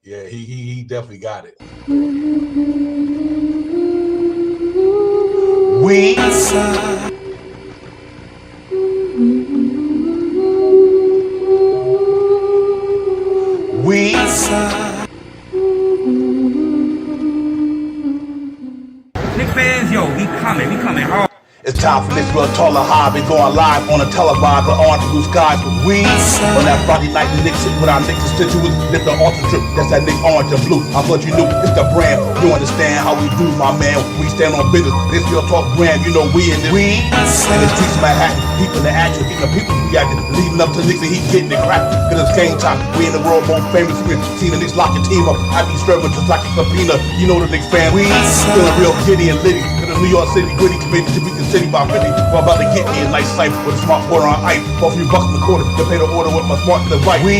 Yeah, he definitely got it. We Knicks fans, yo, we coming hard. It's time for this real taller hobby going live on a televised or on blue skies with we on that Friday night Knicks with our Knicks constituents live the ultra trip. That's that Nick orange and blue. I thought you knew it's the brand. You understand how we do, my man. We stand on business. This real talk brand. You know we in this. We in the streets of Manhattan. People in the action. Getting the people reacting. Leading up to Knicks and he getting it cracked. Cause it's game time. We in the world most famous. We seen the Knicks lock your team up. I be serving just like a subpoena. You know the Knicks fan. We feeling real giddy and litty. New York City gritty committee to beat the city by 50. We're about to get me a nice site with a smart quarter on ice. For a few bucks in the quarter to pay the order with my smart device. We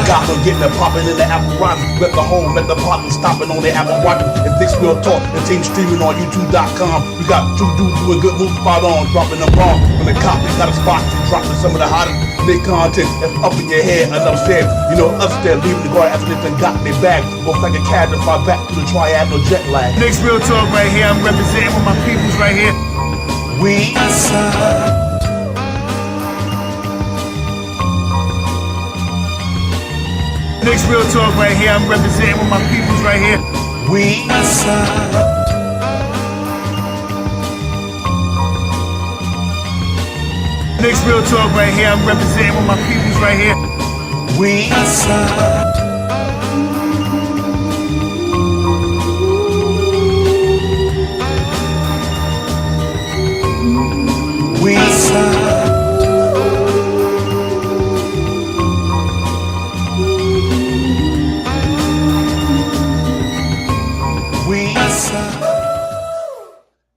got them getting it popping in the Apple Rotten. Let the home, let the partner stopping on the Apple watching. And Knicks Real Talk, the team streaming on YouTube.com. We got two dudes doing good moves spot on, dropping them bombs. When the copies got a spot to dropping some of the hottest Nick content that's up in your head. Enough said, you know, upstairs leaving the guard after they got their bag. Looks like a cab to fly back to the triad, no jet lag. Knicks Real Talk right here. I'm representing with my peoples right here. We Knicks Real Talk right here. I'm representing with my peoples right here. We Knicks Real Talk right here. I'm representing with my peoples right here. We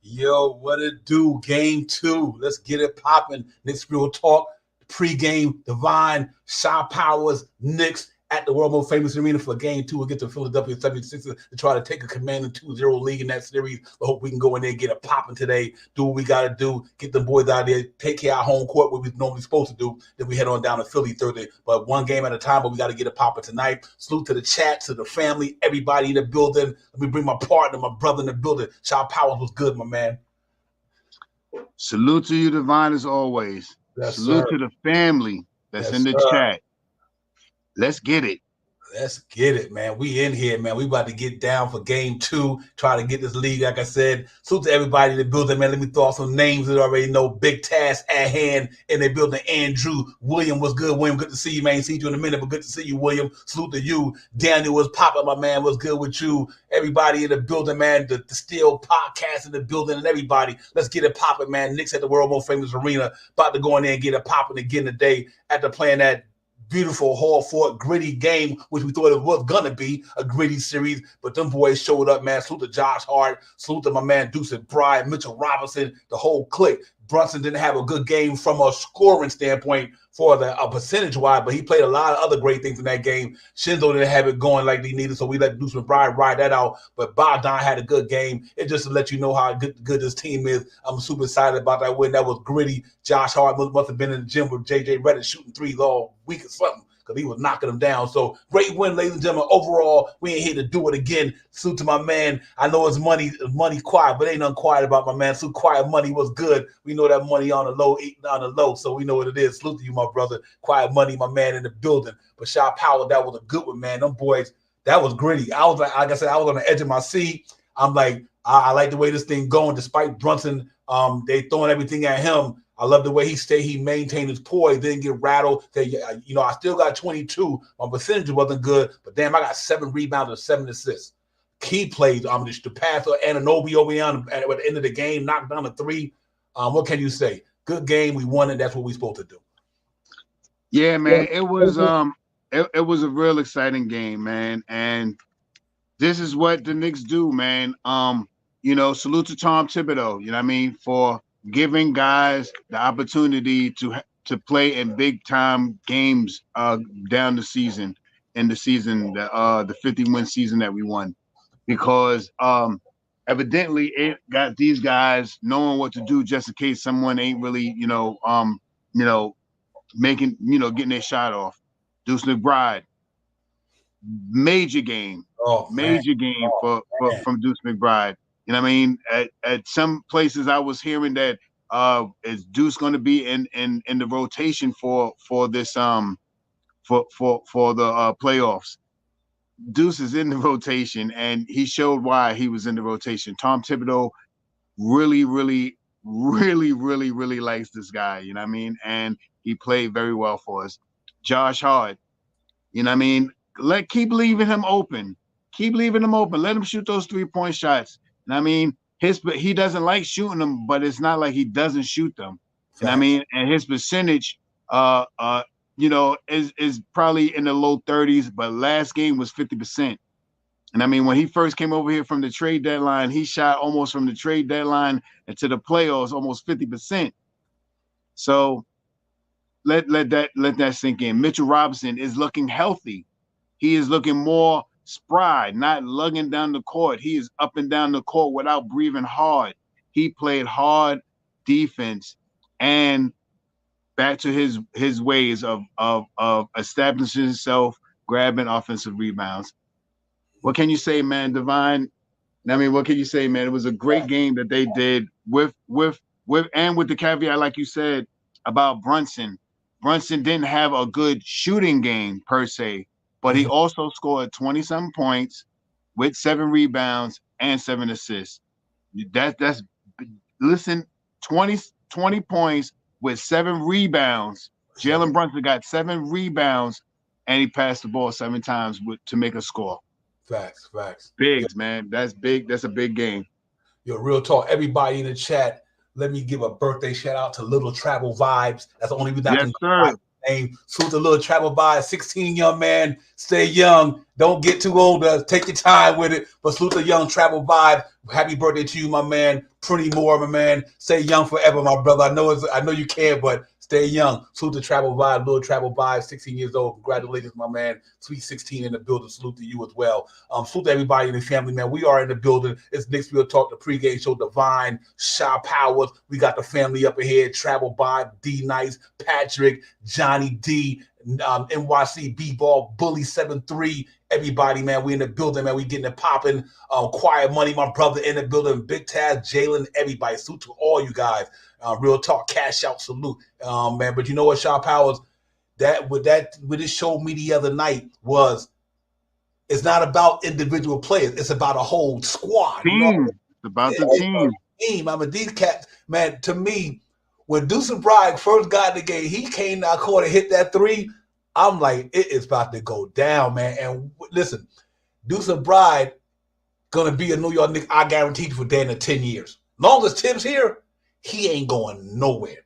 Yo, what it do? Game 2. Let's get it popping. Knicks Real Talk, pregame, Divine, Shaw Powers, Knicks at the world most famous arena for game 2 against the Philadelphia 76ers to try to take a commanding 2-0 lead in that series. I hope we can go in there and get it popping today. Do what we got to do. Get the boys out there. Take care of our home court, what we're normally supposed to do. Then we head on down to Philly Thursday. But one game at a time, but we got to get it popping tonight. Salute to the chat, to the family, everybody in the building. Let me bring my partner, my brother in the building. Shaw Powers was good, my man. Salute to you, Divine, as always. Yes, Salute sir. to the family that's Yes, in the sir. chat. Let's get it. Let's get it, man. We in here, man. We about to get down for game 2. Try to get this league, like I said. Salute to everybody in the building, man. Let me throw out some names that already know. Big task at hand in the building. Andrew, William, what's good? William, good to see you, man. See you in a minute, but good to see you, William. Salute to you. Daniel, what's popping, my man? What's good with you? Everybody in the building, man. The Steel Podcast in the building and everybody. Let's get it popping, man. Knicks at the world most famous arena. About to go in there and get it popping again today after playing that beautiful hard-fought, gritty game, which we thought it was going to be a gritty series, but them boys showed up, man. Salute to Josh Hart. Salute to my man Deuce Bride, Mitchell Robinson, the whole clique. Brunson didn't have a good game from a scoring standpoint for the percentage-wise, but he played a lot of other great things in that game. Shinzo didn't have it going like they needed, so we let Deuce Bride ride that out. But Bogdan had a good game. It just to let you know how good this team is. I'm super excited about that win. That was gritty. Josh Hart must have been in the gym with J.J. Redick shooting threes all week or something, because he was knocking them down. So great win, ladies and gentlemen. Overall, we ain't here to do it again. Salute to my man. I know it's money quiet, but ain't nothing quiet about my man. Salute Quiet Money was good. We know that money on the low, eating on the low, so we know what it is. Salute to you, my brother. Quiet Money, my man in the building. But Shaw Powell, that was a good one, man. Them boys, that was gritty. I was like I said, I was on the edge of my seat. I'm like, I like the way this thing going, despite Brunson. They throwing everything at him. I love the way he maintained his poise, didn't get rattled. Said, you know, I still got 22. My percentage wasn't good, but damn, I got 7 rebounds and 7 assists. Key plays, the pass of Anunoby over here at the end of the game, knocked down a 3. What can you say? Good game, we won it. That's what we're supposed to do. Yeah, man. It was it was a real exciting game, man. And this is what the Knicks do, man. You know, salute to Tom Thibodeau, you know what I mean, for giving guys the opportunity to play in big time games down the season, the 50-win season that we won, because evidently it got these guys knowing what to do just in case someone ain't really making getting their shot off. Deuce McBride, major game, Oh man. major game Oh for man. from Deuce McBride. You know what I mean? At some places I was hearing that is Deuce going to be in the rotation for this for the playoffs. Deuce is in the rotation, and he showed why he was in the rotation. Tom Thibodeau really, really, really, really, really likes this guy. You know what I mean? And he played very well for us. Josh Hart, you know what I mean? Keep leaving him open. Keep leaving him open. Let him shoot those 3-point shots. And I mean, he doesn't like shooting them, but it's not like he doesn't shoot them. And I Facts. mean, and his percentage, is probably in the low 30s, but last game was 50%. And I mean, when he first came over here from the trade deadline, he shot almost from the trade deadline into the playoffs almost 50%. So let that sink in. Mitchell Robinson is looking healthy. He is looking more spry, not lugging down the court. He is up and down the court without breathing hard. He played hard defense and back to his ways of establishing himself, grabbing offensive rebounds. What can you say, man, Divine? I mean, what can you say, man? It was a great game that they did with the caveat, like you said, about Brunson. Brunson didn't have a good shooting game per se, but he also scored 20-something points with 7 rebounds and 7 assists. That's listen, 20 points with 7 rebounds. Jalen Brunson got 7 rebounds, and he passed the ball 7 times to make a score. Facts. Bigs, man. That's big. That's a big game. Yo, real talk. Everybody in the chat, let me give a birthday shout out to Little Travel Vibes. That's the only reason I can sir. name. Salute to Little Travel Vibes. 16, young man. Stay young. Don't get too old. Take your time with it. But salute to Young Travel Vibe. Happy birthday to you, my man. Pretty more, my man. Stay young forever, my brother. I know you can, but stay young. Salute to Travel Vibe, Little Travel Vibe, 16 years old. Congratulations, my man. Sweet 16 in the building. Salute to you as well. Salute to everybody in the family, man. We are in the building. It's Knicks Real Talk, the pregame show. Divine, Shaw Powers. We got the family up ahead. Travel Vibe, D Nice, Patrick, Johnny D, NYC B-Ball, Bully 7-3. Everybody, man, we in the building, man. We getting it popping. Quiet Money, my brother in the building. Big Taz, Jalen, everybody. Salute to all you guys. Real talk, cash out, salute, man. But you know what, Shaw Powers? What it showed me the other night was it's not about individual players. It's about a whole squad. Team. You know, it's about the team. Team. I mean, these cats, man. To me, when Deuce McBride first got in the game, he came down court and hit that 3. I'm like, it is about to go down, man. And listen, Deuce McBride gonna be a New York Knicks, I guarantee you, for damn near 10 years. Long as Tibbs here, he ain't going nowhere.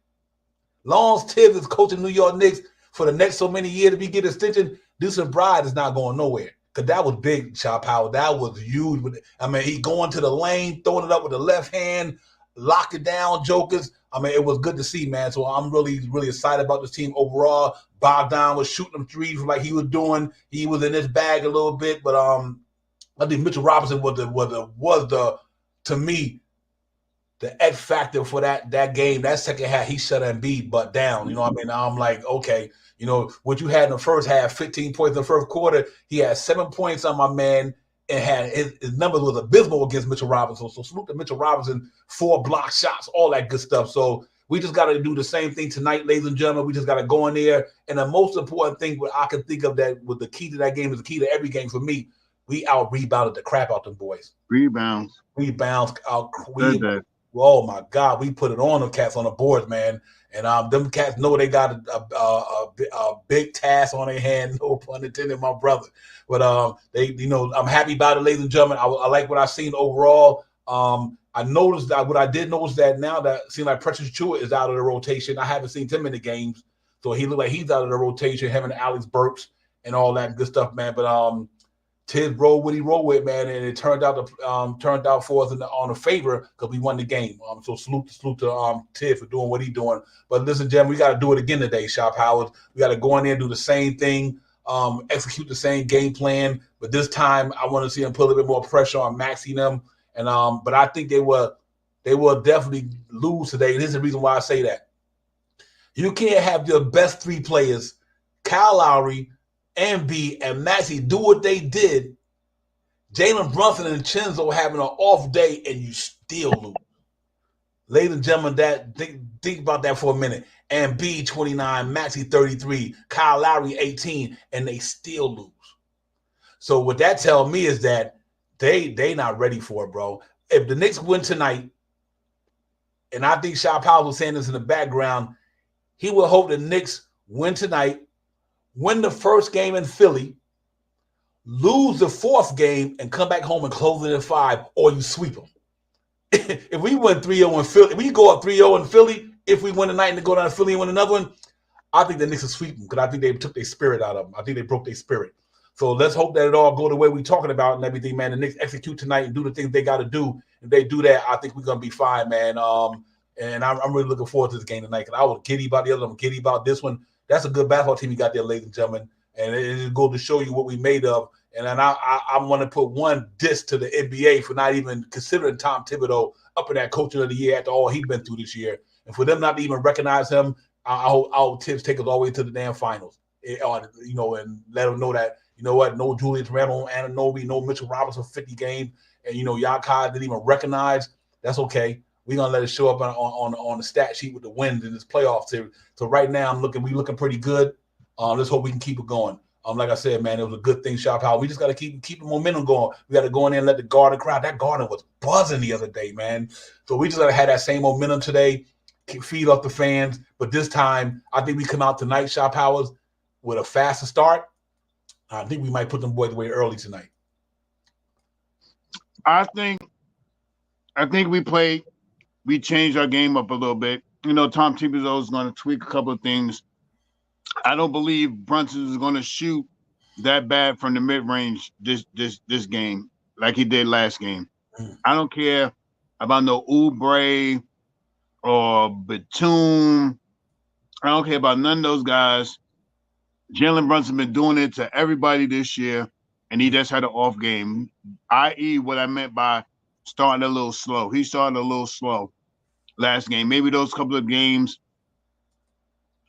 Long as Tibbs is coaching New York Knicks for the next so many years to be getting extension, Deuce McBride is not going nowhere. Because that was big, Shaw Powell. That was huge. I mean, he going to the lane, throwing it up with the left hand, lock it down, jokers. I mean, it was good to see, man. So I'm really, really excited about this team overall. Bogdan was shooting them threes like he was doing. He was in his bag a little bit, but I think Mitchell Robinson was the to me the X factor for that game. That second half, he shut Embiid butt down. You know what I mean? I'm like, okay, you know what you had in the first half, 15 points in the first quarter. He had 7 points on my man. And had his numbers was abysmal against Mitchell Robinson. So salute to Mitchell Robinson, 4 block shots, all that good stuff. So we just got to do the same thing tonight, ladies and gentlemen. We just got to go in there. And the most important thing what I can think of that was the key to that game is the key to every game for me. We out rebounded the crap out them boys. Rebounds. Out. Oh my God, we put it on them cats on the boards, man. And them cats know they got a big task on their hand. No pun intended, my brother. But they, you know, I'm happy about it, ladies and gentlemen. I like what I've seen overall. I noticed that what I did notice that now that it seems like Precious Jewett is out of the rotation. I haven't seen him in the games, so he looked like he's out of the rotation. Him and Alex Burks and all that good stuff, man. But Tibbs rolled what he rolled with, man, and it turned out for us on a favor because we won the game. So salute to Tibbs for doing what he's doing. But listen, Jim, we got to do it again today, Shop Howard. We got to go in there and do the same thing, execute the same game plan. But this time, I want to see him put a little bit more pressure on Maxey them. And but I think they will definitely lose today. This is the reason why I say that. You can't have your best 3 players, Kyle Lowry, Embiid, and Maxey do what they did, Jalen Brunson and Chenzo having an off day, and you still lose. Ladies and gentlemen, think about that for a minute. Embiid 29, Maxey 33, Kyle Lowry 18, and they still lose. So what that tells me is that they not ready for it, bro. If the Knicks win tonight, and I think Shaw Powell was saying this in the background, he will hope the Knicks win tonight, win the first game in Philly, lose the fourth game, and come back home and close it at 5, or you sweep them. If we win 3-0 in Philly, if we go up 3-0 in Philly, if we win tonight and go down to Philly and win another one, I think the Knicks will sweep them because I think they took their spirit out of them. I think they broke their spirit. So let's hope that it all go the way we're talking about and everything, man. The Knicks execute tonight and do the things they got to do. If they do that, I think we're going to be fine, man. And I'm really looking forward to this game tonight because I was giddy about the other one. I'm giddy about this one. That's a good basketball team you got there, ladies and gentlemen. And it goes to show you what we made of. And then I want to put one diss to the NBA for not even considering Tom Thibodeau up in that Coach of the Year after all he's been through this year. And for them not to even recognize him, I'll Tibbs take us all the way to the damn finals. And let them know that, you know what, no Julius Randle, Anunoby, no Mitchell Robinson 50 games, and, Yakai didn't even recognize. That's okay. We're going to let it show up on the stat sheet with the wins in this playoff series. So right now, we looking pretty good. Let's hope we can keep it going. Like I said, man, it was a good thing, Shop House. We just got to keep the momentum going. We got to go in there and let the Garden crowd. That Garden was buzzing the other day, man. So we just got to have that same momentum today, feed off the fans. But this time, I think we come out tonight, Shop Powers, with a faster start. I think we might put them boys away early tonight. I think we changed our game up a little bit. Tom Thibodeau is going to tweak a couple of things. I don't believe Brunson is going to shoot that bad from the mid-range this game like he did last game. I don't care about no Oubre or Batum. I don't care about none of those guys. Jalen Brunson been doing it to everybody this year, and he just had an off game, i.e. what I meant by starting a little slow. He started a little slow last game. Maybe those couple of games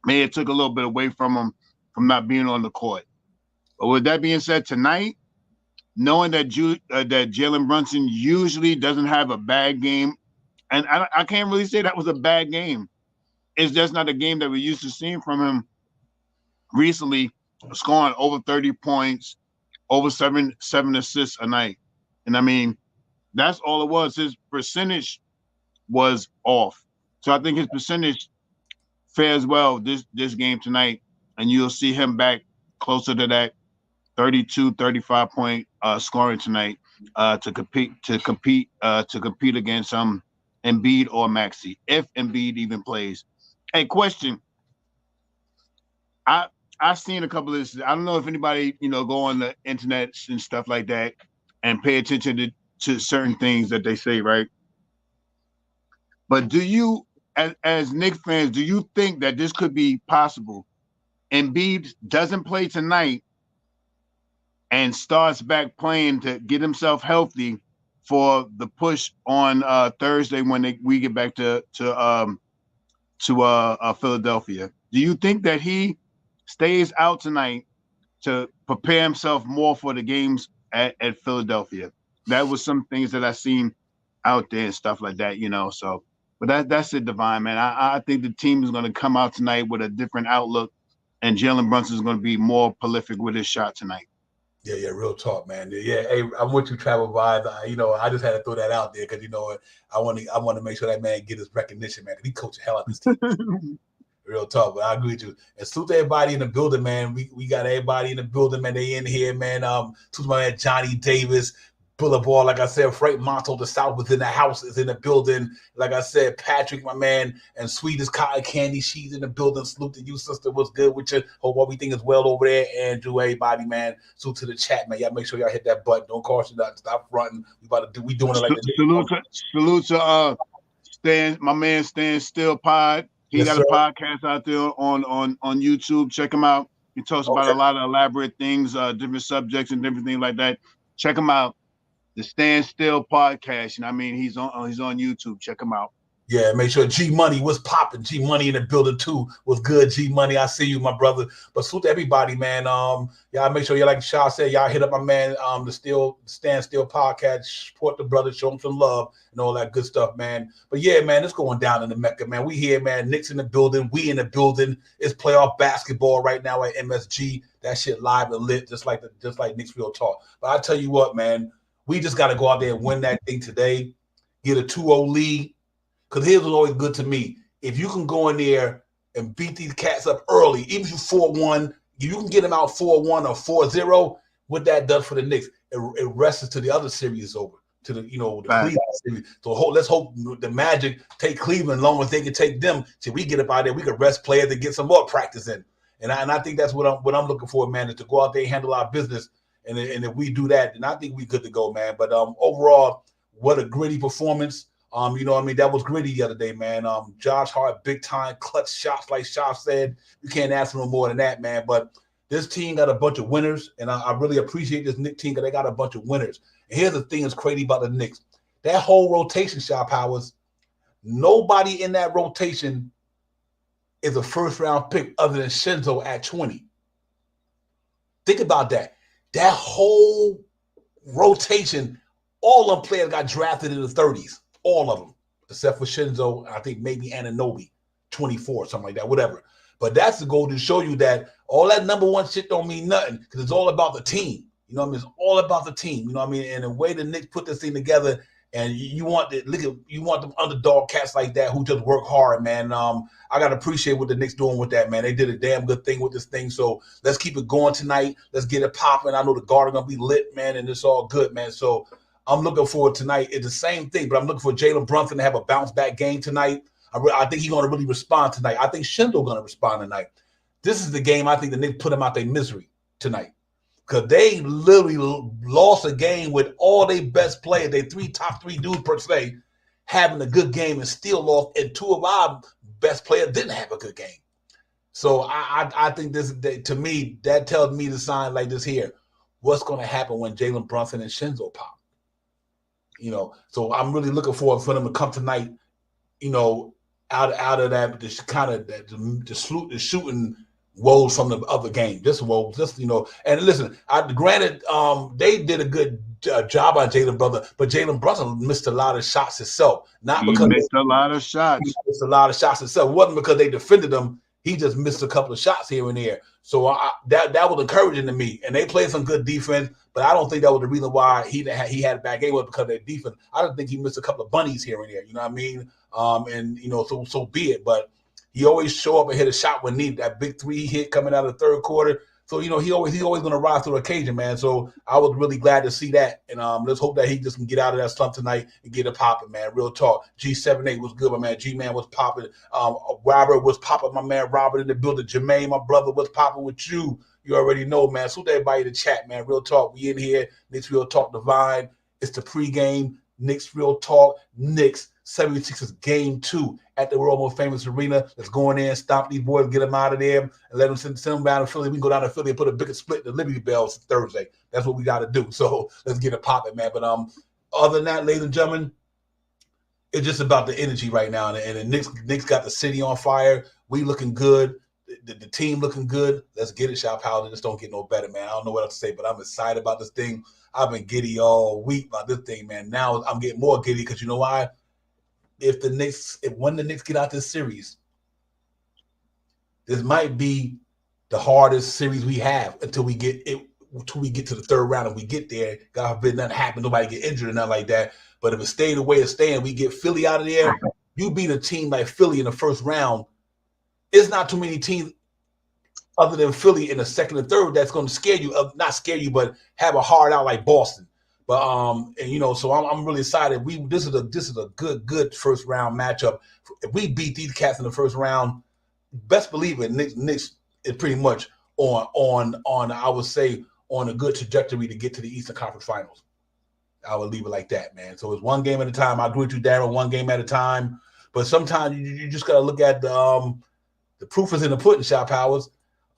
may have took a little bit away from him from not being on the court. But with that being said, tonight, knowing that that Jalen Brunson usually doesn't have a bad game, and I can't really say that was a bad game. It's just not a game that we're used to seeing from him recently, scoring over 30 points, over seven assists a night. And I mean, that's all it was. His percentage was off. So I think his percentage fares well this game tonight, and you'll see him back closer to that 32, 35 point scoring tonight to compete against Embiid or Maxey, if Embiid even plays. Hey, question. I've seen a couple of this. I don't know if anybody, go on the internet and stuff like that and pay attention to certain things that they say, right? But do you, as Knicks fans, do you think that this could be possible? Embiid doesn't play tonight and starts back playing to get himself healthy for the push on Thursday when we get back to Philadelphia. Do you think that he stays out tonight to prepare himself more for the games at Philadelphia? That was some things that I seen out there and stuff like that, So, but that's it, Divine, man. I think the team is going to come out tonight with a different outlook, and Jalen Brunson is going to be more prolific with his shot tonight. Yeah, real talk, man. Yeah, hey, I'm with you, Travel Vibes. I just had to throw that out there because I want to make sure that man get his recognition, man. Because he coached the hell out of this team. Real talk, but I agree with you. And salute to everybody in the building, man. We got everybody in the building, man. They in here, man. To my man Johnny Davis, Boulevard, like I said, Frank Monto, the South within the house is in the building. Like I said, Patrick, my man, and Sweetest Cotton Candy, she's in the building. Salute to you, sister. What's good with you? Hope everything is well over there. Andrew, everybody, man. Salute to the chat, man. Y'all make sure y'all hit that button. Don't caution nothing. Stop fronting. We doing it like the salute to Stan, my man Stan Still Pod. He got a podcast out there on YouTube. Check him out. He talks about a lot of elaborate things, different subjects and different things like that. Check him out. The Stand Still Podcast. He's on YouTube. Check him out. Yeah, make sure G Money was popping. G Money in the building too was good. G Money, I see you, my brother. But salute to everybody, man. Y'all make sure you like Shaw said, y'all hit up my man, the Stand Still podcast, support the brother, show him some love and all that good stuff, man. But yeah, man, it's going down in the Mecca, man. We here, man. Knicks in the building, we in the building. It's playoff basketball right now at MSG. That shit live and lit, just like Knicks Real Talk. But I tell you what, man, we just got to go out there and win that thing today, get a 2-0 lead. Because here's what's always good to me. If you can go in there and beat these cats up early, even if you 4-1, you can get them out 4-1 or 4-0, what that does for the Knicks, it rests to the other series over, to the Cleveland series. So let's hope the Magic take Cleveland as long as they can take them. So we get up out there, we can rest players and get some more practice in. And I think that's what I'm looking for, man, is to go out there and handle our business. And if we do that, then I think we're good to go, man. But overall, what a gritty performance. That was gritty the other day, man. Josh Hart, big time clutch shots, like Shaf said. You can't ask for no more than that, man. But this team got a bunch of winners, and I really appreciate this Knicks team because they got a bunch of winners. And here's the thing that's crazy about the Knicks. That whole rotation, Shaf Powers, nobody in that rotation is a first-round pick other than Shinzo at 20. Think about that. That whole rotation, all them players got drafted in the 30s. All of them, except for Shinzo, I think maybe Anunoby, 24, something like that, whatever. But that's the goal to show you that all that number one shit don't mean nothing because it's all about the team. You know what I mean? It's all about the team. You know what I mean? And the way the Knicks put this thing together, and you want them underdog cats like that who just work hard, man. I gotta appreciate what the Knicks doing with that, man. They did a damn good thing with this thing. So let's keep it going tonight. Let's get it popping. I know the Garden gonna be lit, man, and it's all good, man. So I'm looking forward tonight. It's the same thing, but I'm looking for Jalen Brunson to have a bounce back game tonight. I think he's going to really respond tonight. I think Shindo's going to respond tonight. This is the game I think the Knicks put them out their misery tonight because they literally lost a game with all their best players, their top three dudes per se, having a good game and still lost, and two of our best players didn't have a good game. So I think this, to me, that tells me the sign like this here. What's going to happen when Jalen Brunson and Shinzo pop? So I'm really looking forward for them to come tonight, out of that, the shooting woes from the other game. And listen, granted, they did a good job on Jalen Brunson, but Jalen Brunson missed a lot of shots himself. He missed a lot of shots. It wasn't because they defended him. He just missed a couple of shots here and there. So that was encouraging to me. And they played some good defense, but I don't think that was the reason why he had a bad game was because of their defense. I don't think he missed a couple of bunnies here and there. You know what I mean? So be it. But he always show up and hit a shot when needed. That big three he hit coming out of the third quarter. So, he always going to rise to the occasion, man. So I was really glad to see that. And let's hope that he just can get out of that slump tonight and get it popping, man. Real talk. G78 was good, my man. G-Man was popping. Robert was popping, my man. Robert in the building. Jermaine, my brother, was popping with you. You already know, man. So everybody in the chat, man. Real talk. We in here. Knicks Real Talk Divine. It's the pregame. Knicks Real Talk. Knicks 76ers game 2 at the world most famous arena. Let's go in there and stomp these boys, get them out of there, and let them send them down to Philly. We can go down to Philly and put a bigger split in the Liberty Bells Thursday. That's what we got to do. So let's get it popping, man. But other than that, ladies and gentlemen, it's just about the energy right now. And the Knicks got the city on fire. We looking good. The team looking good. Let's get it, Shop Howard. This don't get no better, man. I don't know what else to say, but I'm excited about this thing. I've been giddy all week about this thing, man. Now I'm getting more giddy because you know why? When the Knicks get out this series, this might be the hardest series we have until we get to the third round. If we get there, God forbid nothing happen, nobody get injured or nothing like that. But if it stayed the way it's staying, we get Philly out of there. You beat a team like Philly in the first round. It's not too many teams other than Philly in the second and third that's going to scare you, not scare you, but have a hard out like Boston. But so I'm really excited. This is a good first round matchup. If we beat these cats in the first round, best believe it, Knicks is pretty much on I would say on a good trajectory to get to the Eastern Conference Finals. I would leave it like that, man. So it's one game at a time. I agree with you, Darren, one game at a time. But sometimes you just gotta look at the proof is in the pudding, Shop Powers.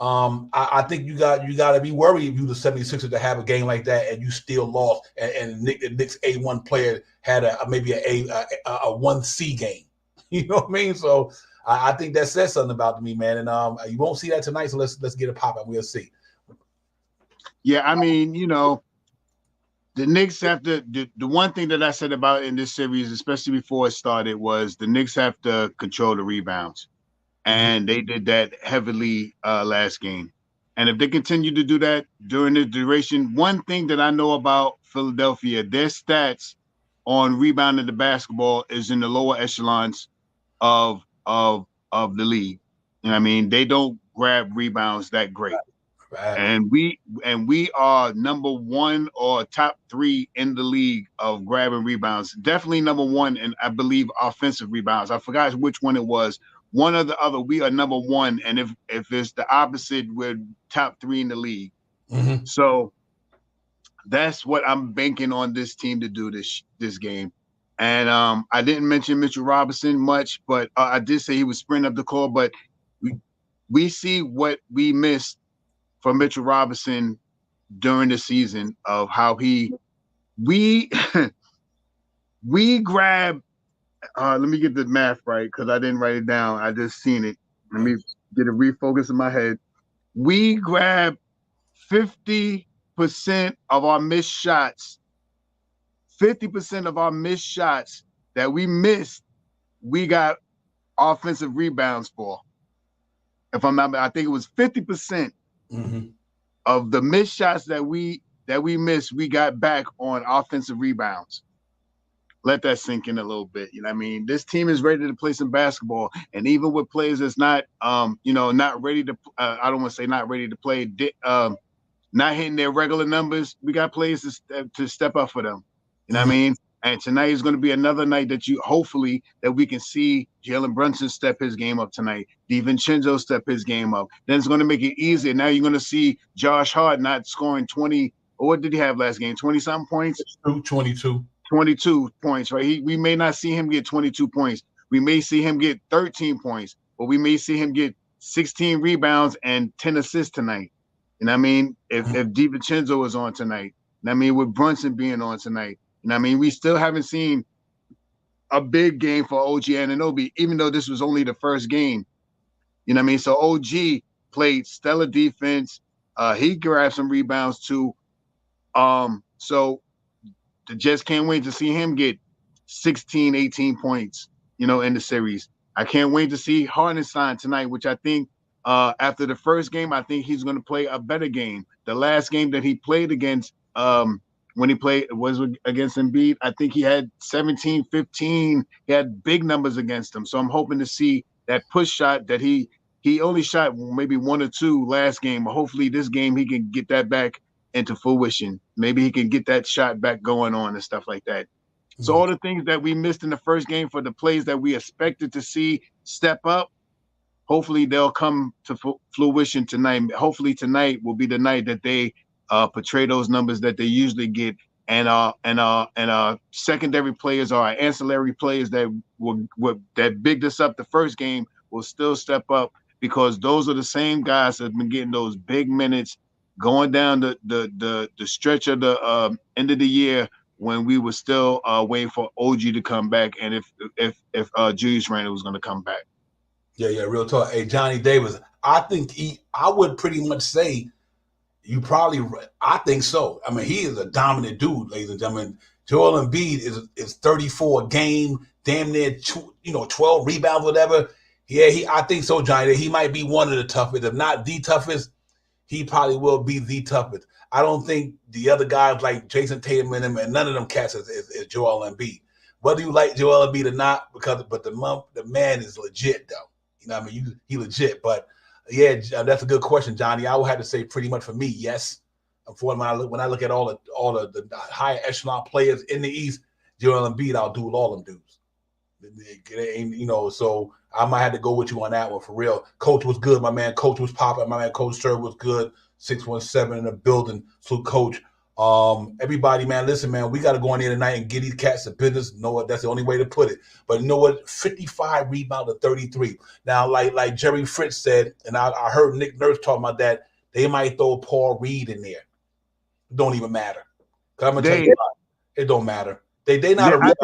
I think you got to be worried if you the 76ers to have a game like that and you still lost and the Knicks A1 player had maybe a 1C game. You know what I mean? So I think that says something about me, man. And you won't see that tonight. So let's get it popping. We'll see. Yeah, I mean, the Knicks have to. The one thing that I said about in this series, especially before it started, was the Knicks have to control the rebounds, and they did that heavily last game. And if they continue to do that during the duration, one thing that I know about Philadelphia, their stats on rebounding the basketball is in the lower echelons of of of the league. You know what I mean? They don't grab rebounds that great. Right. And we are number one or top three in the league of grabbing rebounds. Definitely number one, and I believe offensive rebounds. I forgot which one it was. One or the other, we are number one. And if it's the opposite, we're top three in the league. Mm-hmm. So that's what I'm banking on this team to do this game. And I didn't mention Mitchell Robinson much, but I did say he was sprinting up the court. But we see what we missed from Mitchell Robinson during the season of how we grab. Let me get the math right because I didn't write it down. I just seen it. Let me get a refocus in my head. We grab 50% of our missed shots. 50% of our missed shots that we missed, we got offensive rebounds for. If I'm not, I think it was 50%. Mm-hmm. Of the missed shots that we missed, we got back on offensive rebounds. Let that sink in a little bit. You know what I mean? This team is ready to play some basketball. And even with players that's not, not ready to, I don't want to say not ready to play, not hitting their regular numbers, we got players to step up for them. You know what I mean? And tonight is going to be another night that hopefully that we can see Jalen Brunson step his game up tonight. DiVincenzo step his game up. Then it's going to make it easier. Now you're going to see Josh Hart not scoring 20. Or what did he have last game? 20-something points? 22. 22 points, right? We may not see him get 22 points. We may see him get 13 points, but we may see him get 16 rebounds and 10 assists tonight. You know what I mean? If DiVincenzo is on tonight. You know what I mean? With Brunson being on tonight. You know what I mean? We still haven't seen a big game for OG Anunoby, even though this was only the first game. You know what I mean? So OG played stellar defense. He grabbed some rebounds too. So the Jets can't wait to see him get 16, 18 points, in the series. I can't wait to see Hartenstein tonight, which I think after the first game, I think he's going to play a better game. The last game that he played against when he was against Embiid, I think he had 17, 15. He had big numbers against him. So I'm hoping to see that push shot that he only shot maybe one or two last game. But hopefully this game he can get that back into fruition. Maybe he can get that shot back going on and stuff like that. So all the things that we missed in the first game for the plays that we expected to see step up, hopefully they'll come to fruition tonight. Hopefully tonight will be the night that they portray those numbers that they usually get, and our secondary players or our ancillary players that bigged us up the first game will still step up, because those are the same guys that have been getting those big minutes going down the stretch of the end of the year when we were still waiting for OG to come back, and if Julius Randle was going to come back. Yeah, real talk. Hey, Johnny Davis, I think I would pretty much say I think so. I mean, he is a dominant dude, ladies and gentlemen. Joel Embiid is 34 a game, damn near 12 rebounds, whatever. Yeah, I think so, Johnny. He might be one of the toughest, if not the toughest. He probably will be the toughest. I don't think the other guys like Jason Tatum and none of them cats is Joel Embiid. Whether you like Joel Embiid or not, but the man is legit though. You know what I mean? He legit. But yeah, that's a good question, Johnny. I would have to say pretty much for me, yes. Unfortunately, when I look at all the higher echelon players in the East, Joel Embiid, I'll do all them dudes. So I might have to go with you on that one for real. Coach was good, my man. Coach was popping. My man, Coach Sir was good. 617 in the building. So, Coach, everybody, man, listen, man, we got to go in there tonight and get these cats to business. You know what? That's the only way to put it. But you know what? 55 rebound to 33. Now, like Jerry Fritz said, and I heard Nick Nurse talking about that, they might throw Paul Reed in there. It don't even matter. I'm gonna tell you, it don't matter. They not a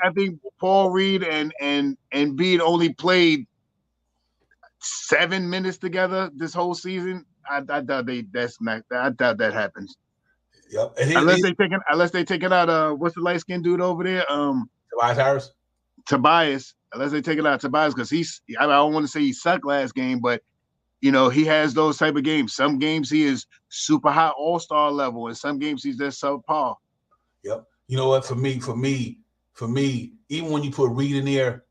I think Paul Reed and Embiid only played 7 minutes together this whole season. I doubt I doubt that happens. Yep. Unless they take it out what's the light skinned dude over there? Tobias Harris. Tobias. Unless they take it out Tobias, because I don't want to say he sucked last game, but he has those type of games. Some games he is super high all-star level, and some games he's just subpar. Yep. You know what? For me, even when you put Reed in there,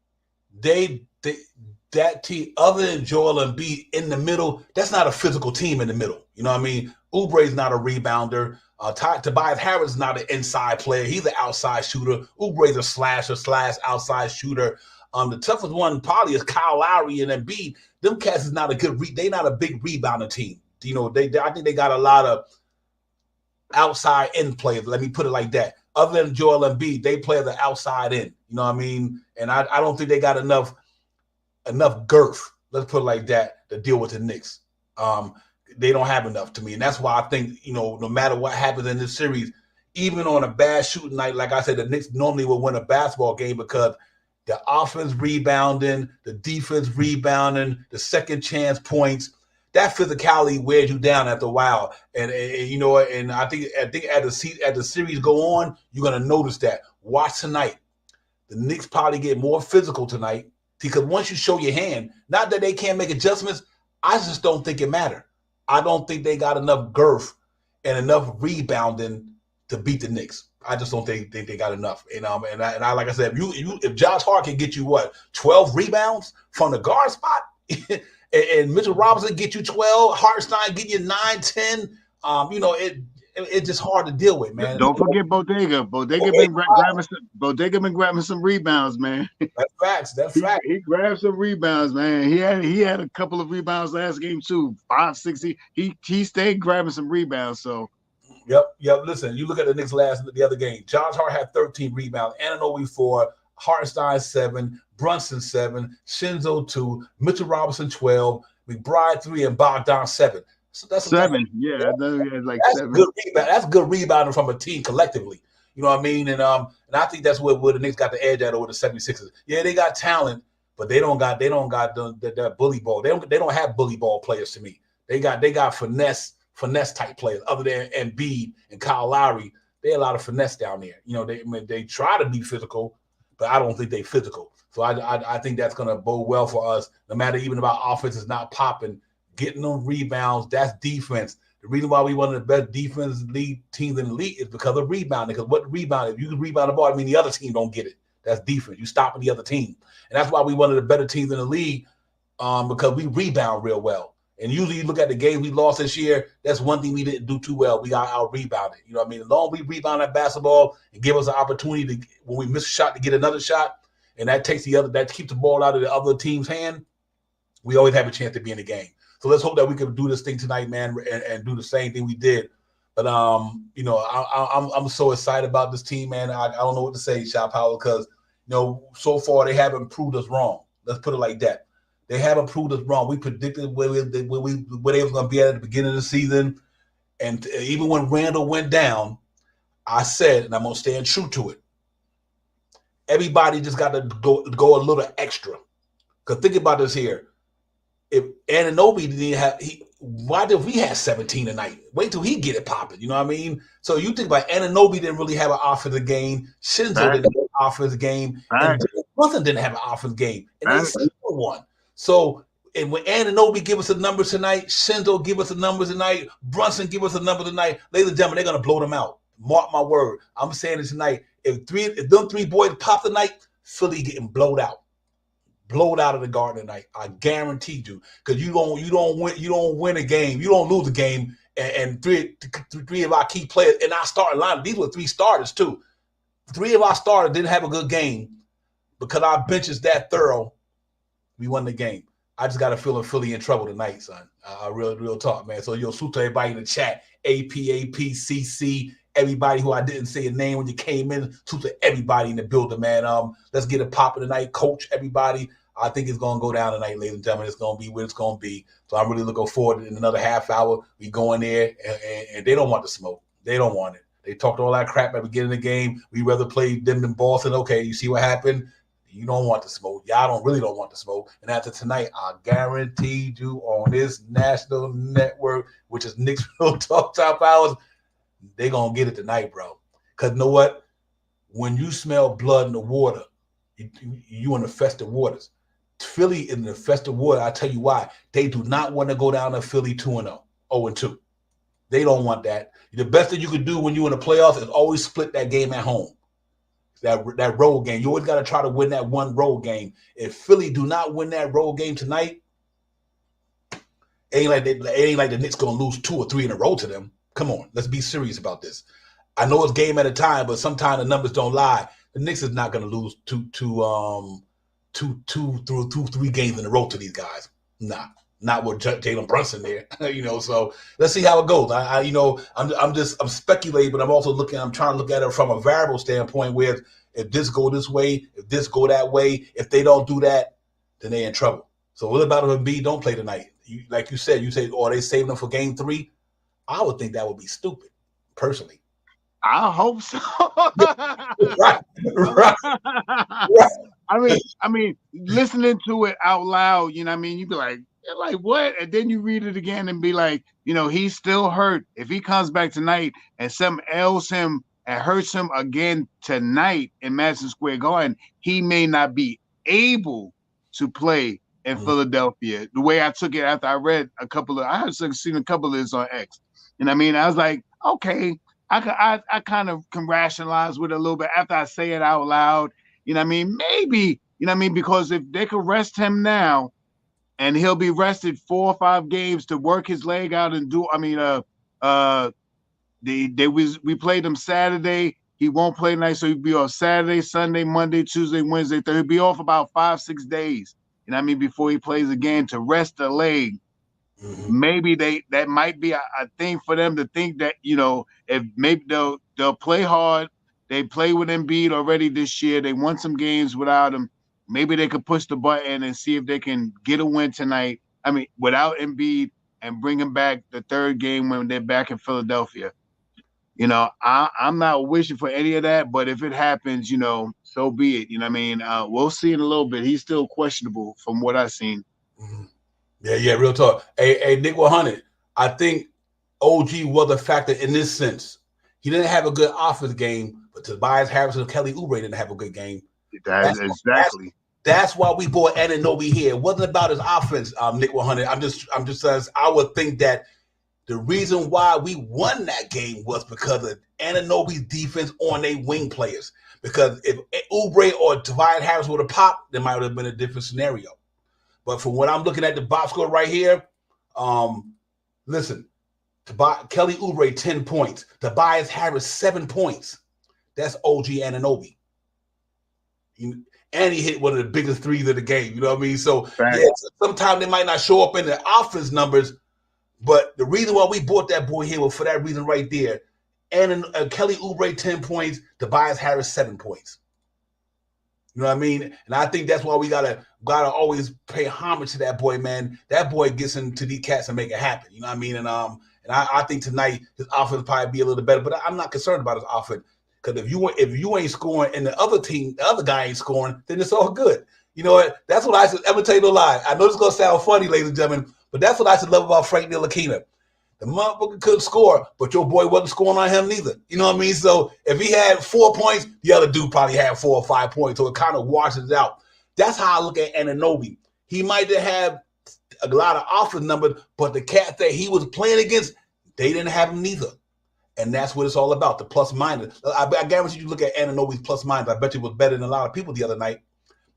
that team, other than Joel Embiid in the middle, that's not a physical team in the middle. You know what I mean? Oubre's not a rebounder. Tobias Harris is not an inside player. He's an outside shooter. Oubre's a slasher / outside shooter. The toughest one probably is Kyle Lowry and Embiid. Them cats is not a good. They not a big rebounder team. I think they got a lot of outside in players. Let me put it like that. Other than Joel Embiid, they play the outside in. You know what I mean? And I don't think they got enough girth. Let's put it like that to deal with the Knicks. They don't have enough to me, and that's why I think no matter what happens in this series, even on a bad shooting night, like I said, the Knicks normally will win a basketball game because the offense rebounding, the defense rebounding, the second chance points, that physicality wears you down after a while. And I think as the series go on, you're gonna notice that. Watch tonight. The Knicks probably get more physical tonight because once you show your hand, not that they can't make adjustments, I just don't think it matters. I don't think they got enough girth and enough rebounding to beat the Knicks. I just don't think they got enough. And I like I said, if Josh Hart can get you 12 rebounds from the guard spot, and Mitchell Robinson get you 12, Hartenstein get you 9, 10, it's just hard to deal with, man. Don't forget Bodega. Bodega been grabbing some rebounds, man. That's facts. That's facts. He grabbed some rebounds, man. He had a couple of rebounds last game too. 5, 6. He stayed grabbing some rebounds. So. Yep. Listen, you look at the Knicks the other game. Josh Hart had 13 rebounds, Anunoby 4, Hartenstein 7, Brunson 7, Shinzo 2, Mitchell Robinson 12, McBride 3, and Bogdan 7. So that's 7. Yeah, like that's 7. Good rebound. That's good rebounding from a team collectively. You know what I mean? And I think that's where the Knicks got the edge at over the 76ers. Yeah, they got talent, but they don't got the bully ball. They don't have bully ball players to me. They got finesse type players. Other than Embiid and Kyle Lowry, they a lot of finesse down there. They try to be physical, but I don't think they physical. So I think that's going to bode well for us. No matter even about offense is not popping, getting them rebounds, that's defense. The reason why we one of the best defense league teams in the league is because of rebounding. Because what rebound? If you can rebound the ball, I mean the other team don't get it. That's defense. You stopping the other team, and that's why we one of the better teams in the league because we rebound real well. And usually you look at the games we lost this year, that's one thing we didn't do too well. We got out-rebounded. You know what I mean? As long as we rebound that basketball and give us an opportunity to, when we miss a shot, to get another shot, and that keeps the ball out of the other team's hand, we always have a chance to be in the game. So let's hope that we can do this thing tonight, man, and do the same thing we did. But, I'm so excited about this team, man. I don't know what to say, Shot Power, because, so far they haven't proved us wrong. Let's put it like that. They haven't proved us wrong. We predicted where they were going to be at the beginning of the season. And even when Randall went down, I said, and I'm going to stand true to it, everybody just got to go a little extra. Because think about this here. If Anunoby didn't have why did we have 17 tonight? Wait till he get it popping. You know what I mean? So you think about Anunoby didn't really have an offensive game. Shinzo didn't have an offensive game. And Brunson didn't have an offensive game. And they still won. So, and when Anunoby give us the numbers tonight, Shinzo give us the numbers tonight, Brunson give us the numbers tonight, ladies and gentlemen, they're going to blow them out. Mark my word. I'm saying it tonight. If them 3 boys pop tonight, Philly getting blowed out of the Garden tonight. I guarantee you, because you don't win a game, you don't lose a game, and three of our key players in our starting lineup. These were 3 starters too. 3 of our starters didn't have a good game because our bench is that thorough. We won the game. I just got a feeling Philly in trouble tonight, son. Real talk, man. So salute to everybody in the chat. APAPCC. Everybody who I didn't say a name when you came in. Salute to everybody in the building, man. Let's get it popping tonight. Coach, everybody. I think it's going to go down tonight, ladies and gentlemen. It's going to be what it's going to be. So I'm really looking forward to in another half hour. We go in there, and they don't want the smoke. They don't want it. They talked all that crap at the beginning of the game. We rather play them than Boston. Okay, you see what happened? You don't want the smoke. Y'all really don't want the smoke. And after tonight, I guarantee you on this national network, which is Knicks Real Talk Top Hours, they're going to get it tonight, bro. Because you know what? When you smell blood in the water, you in the infested waters. Philly in the infested water, I tell you why. They do not want to go down to Philly 2-0, 0-2. They don't want that. The best thing you could do when you're in the playoffs is always split that game at home. That road game. You always got to try to win that one road game. If Philly do not win that road game tonight, it ain't like the Knicks going to lose 2 or 3 in a row to them. Come on, let's be serious about this. I know it's game at a time, but sometimes the numbers don't lie. The Knicks is not going to lose 3 games in a row to these guys. Nah. Not with Jalen Brunson there, So let's see how it goes. I'm speculating, but I'm trying to look at it from a variable standpoint. Where if this go this way, if this go that way, if they don't do that, then they're in trouble. So what about if Embiid don't play tonight? Like you said, are they saving them for Game 3? I would think that would be stupid, personally. I hope so. Right. I mean, listening to it out loud, you be like what? And then you read it again and be like, he's still hurt. If he comes back tonight and something ails him and hurts him again tonight in Madison Square Garden, he may not be able to play in Philadelphia. The way I took it after I read I had seen a couple of this on X. I was like, okay, I kind of can rationalize with it a little bit after I say it out loud. Maybe, because if they could rest him now and he'll be rested 4 or 5 games to work his leg out and do, we played him Saturday. He won't play tonight, so he'll be off Saturday, Sunday, Monday, Tuesday, Wednesday, Thursday. He'll be off about 5-6 days, before he plays again to rest the leg. Mm-hmm. Maybe that might be a thing for them to think that, if maybe they'll play hard. They play with Embiid already this year. They won some games without him. Maybe they could push the button and see if they can get a win tonight. Without Embiid, and bring him back the third game when they're back in Philadelphia. I'm not wishing for any of that, but if it happens, so be it. We'll see in a little bit. He's still questionable from what I've seen. Mm-hmm. Yeah, real talk. Hey, Nick 100. I think OG was a factor in this sense. He didn't have a good offense game, but Tobias Harris and Kelly Oubre didn't have a good game. Exactly. That's why we brought Anunoby here. It wasn't about his offense, Nick 100. I'm just saying, I would think that the reason why we won that game was because of Anunoby's defense on their wing players. Because if Oubre or Tobias Harris would have popped, there might have been a different scenario. But from what I'm looking at the box score right here, listen, Kelly Oubre 10 points, Tobias Harris 7 points. That's OG Anunoby. And he hit one of the biggest threes of the game. You know what I mean? So sometimes they might not show up in the offense numbers, but the reason why we bought that boy here was for that reason right there. And Kelly Oubre 10 points, Tobias Harris 7 points. You know what I mean? And I think that's why we gotta always pay homage to that boy, man. That boy gets into these cats and make it happen. You know what I mean? And I think tonight his offense will probably be a little better, but I'm not concerned about his offense. Because if you ain't scoring and the other guy ain't scoring, then it's all good. You know what? That's what I said. I'm gonna tell you no lie. I know this is gonna sound funny, ladies and gentlemen, but that's what I should love about Frank Ntilikina. The motherfucker couldn't score, but your boy wasn't scoring on him neither. You know what I mean? So if he had 4 points, the other dude probably had 4 or 5 points. So it kind of washes it out. That's how I look at Anunoby. He might have a lot of offense numbers, but the cats that he was playing against, they didn't have him neither. And that's what it's all about, the plus minus. I guarantee you look at Anunoby's plus minus. I bet you it was better than a lot of people the other night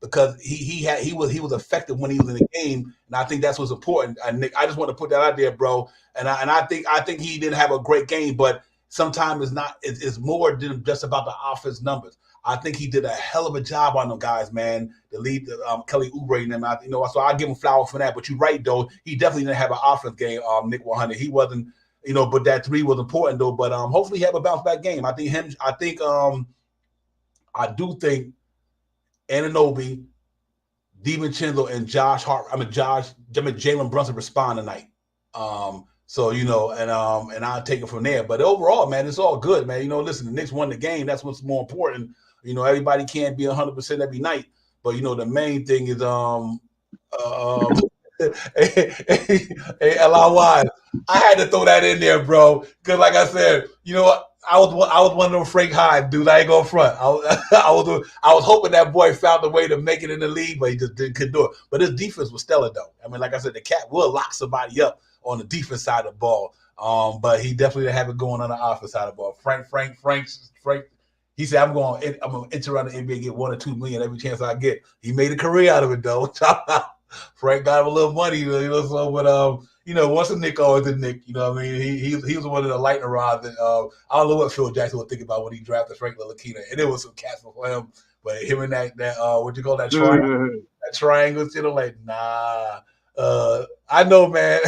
because he was effective when he was in the game, and I think that's what's important. Nick, I just want to put that out there, bro. And I think he didn't have a great game, but sometimes it's more than just about the offense numbers. I think he did a hell of a job on them guys, man. The lead, Kelly Oubre and them, so I give him flowers for that. But you're right, though. He definitely didn't have an offense game, Nick 100. He wasn't, but that 3 was important, though. But hopefully he have a bounce back game. I do think Anunoby, DiVincenzo, and Jalen Brunson respond tonight. So, and I'll take it from there. But overall, man, it's all good, man. Listen, the Knicks won the game. That's what's more important. Everybody can't be 100% every night, but the main thing is hey, LIY. I had to throw that in there, bro, because like I said, I was one of them Frank Hyde dudes. I ain't going front. I was hoping that boy found a way to make it in the league, but he just couldn't do it. But his defense was stellar, though. I mean, like I said, the cat will lock somebody up on the defense side of the ball. But he definitely didn't have it going on the offense side of the ball. Frank. He said, I'm going to enter around the NBA, get $1 or $2 million every chance I get. He made a career out of it, though. Frank got him a little money, so, but, once a Nick, always a Nick. You know what I mean? He was one of the lightning rods. And, I don't know what Phil Jackson was thinking about when he drafted Frank Ntilikina. And it was some cats for him. But him and that what you call that triangle? That triangle, like, nah. I know, man.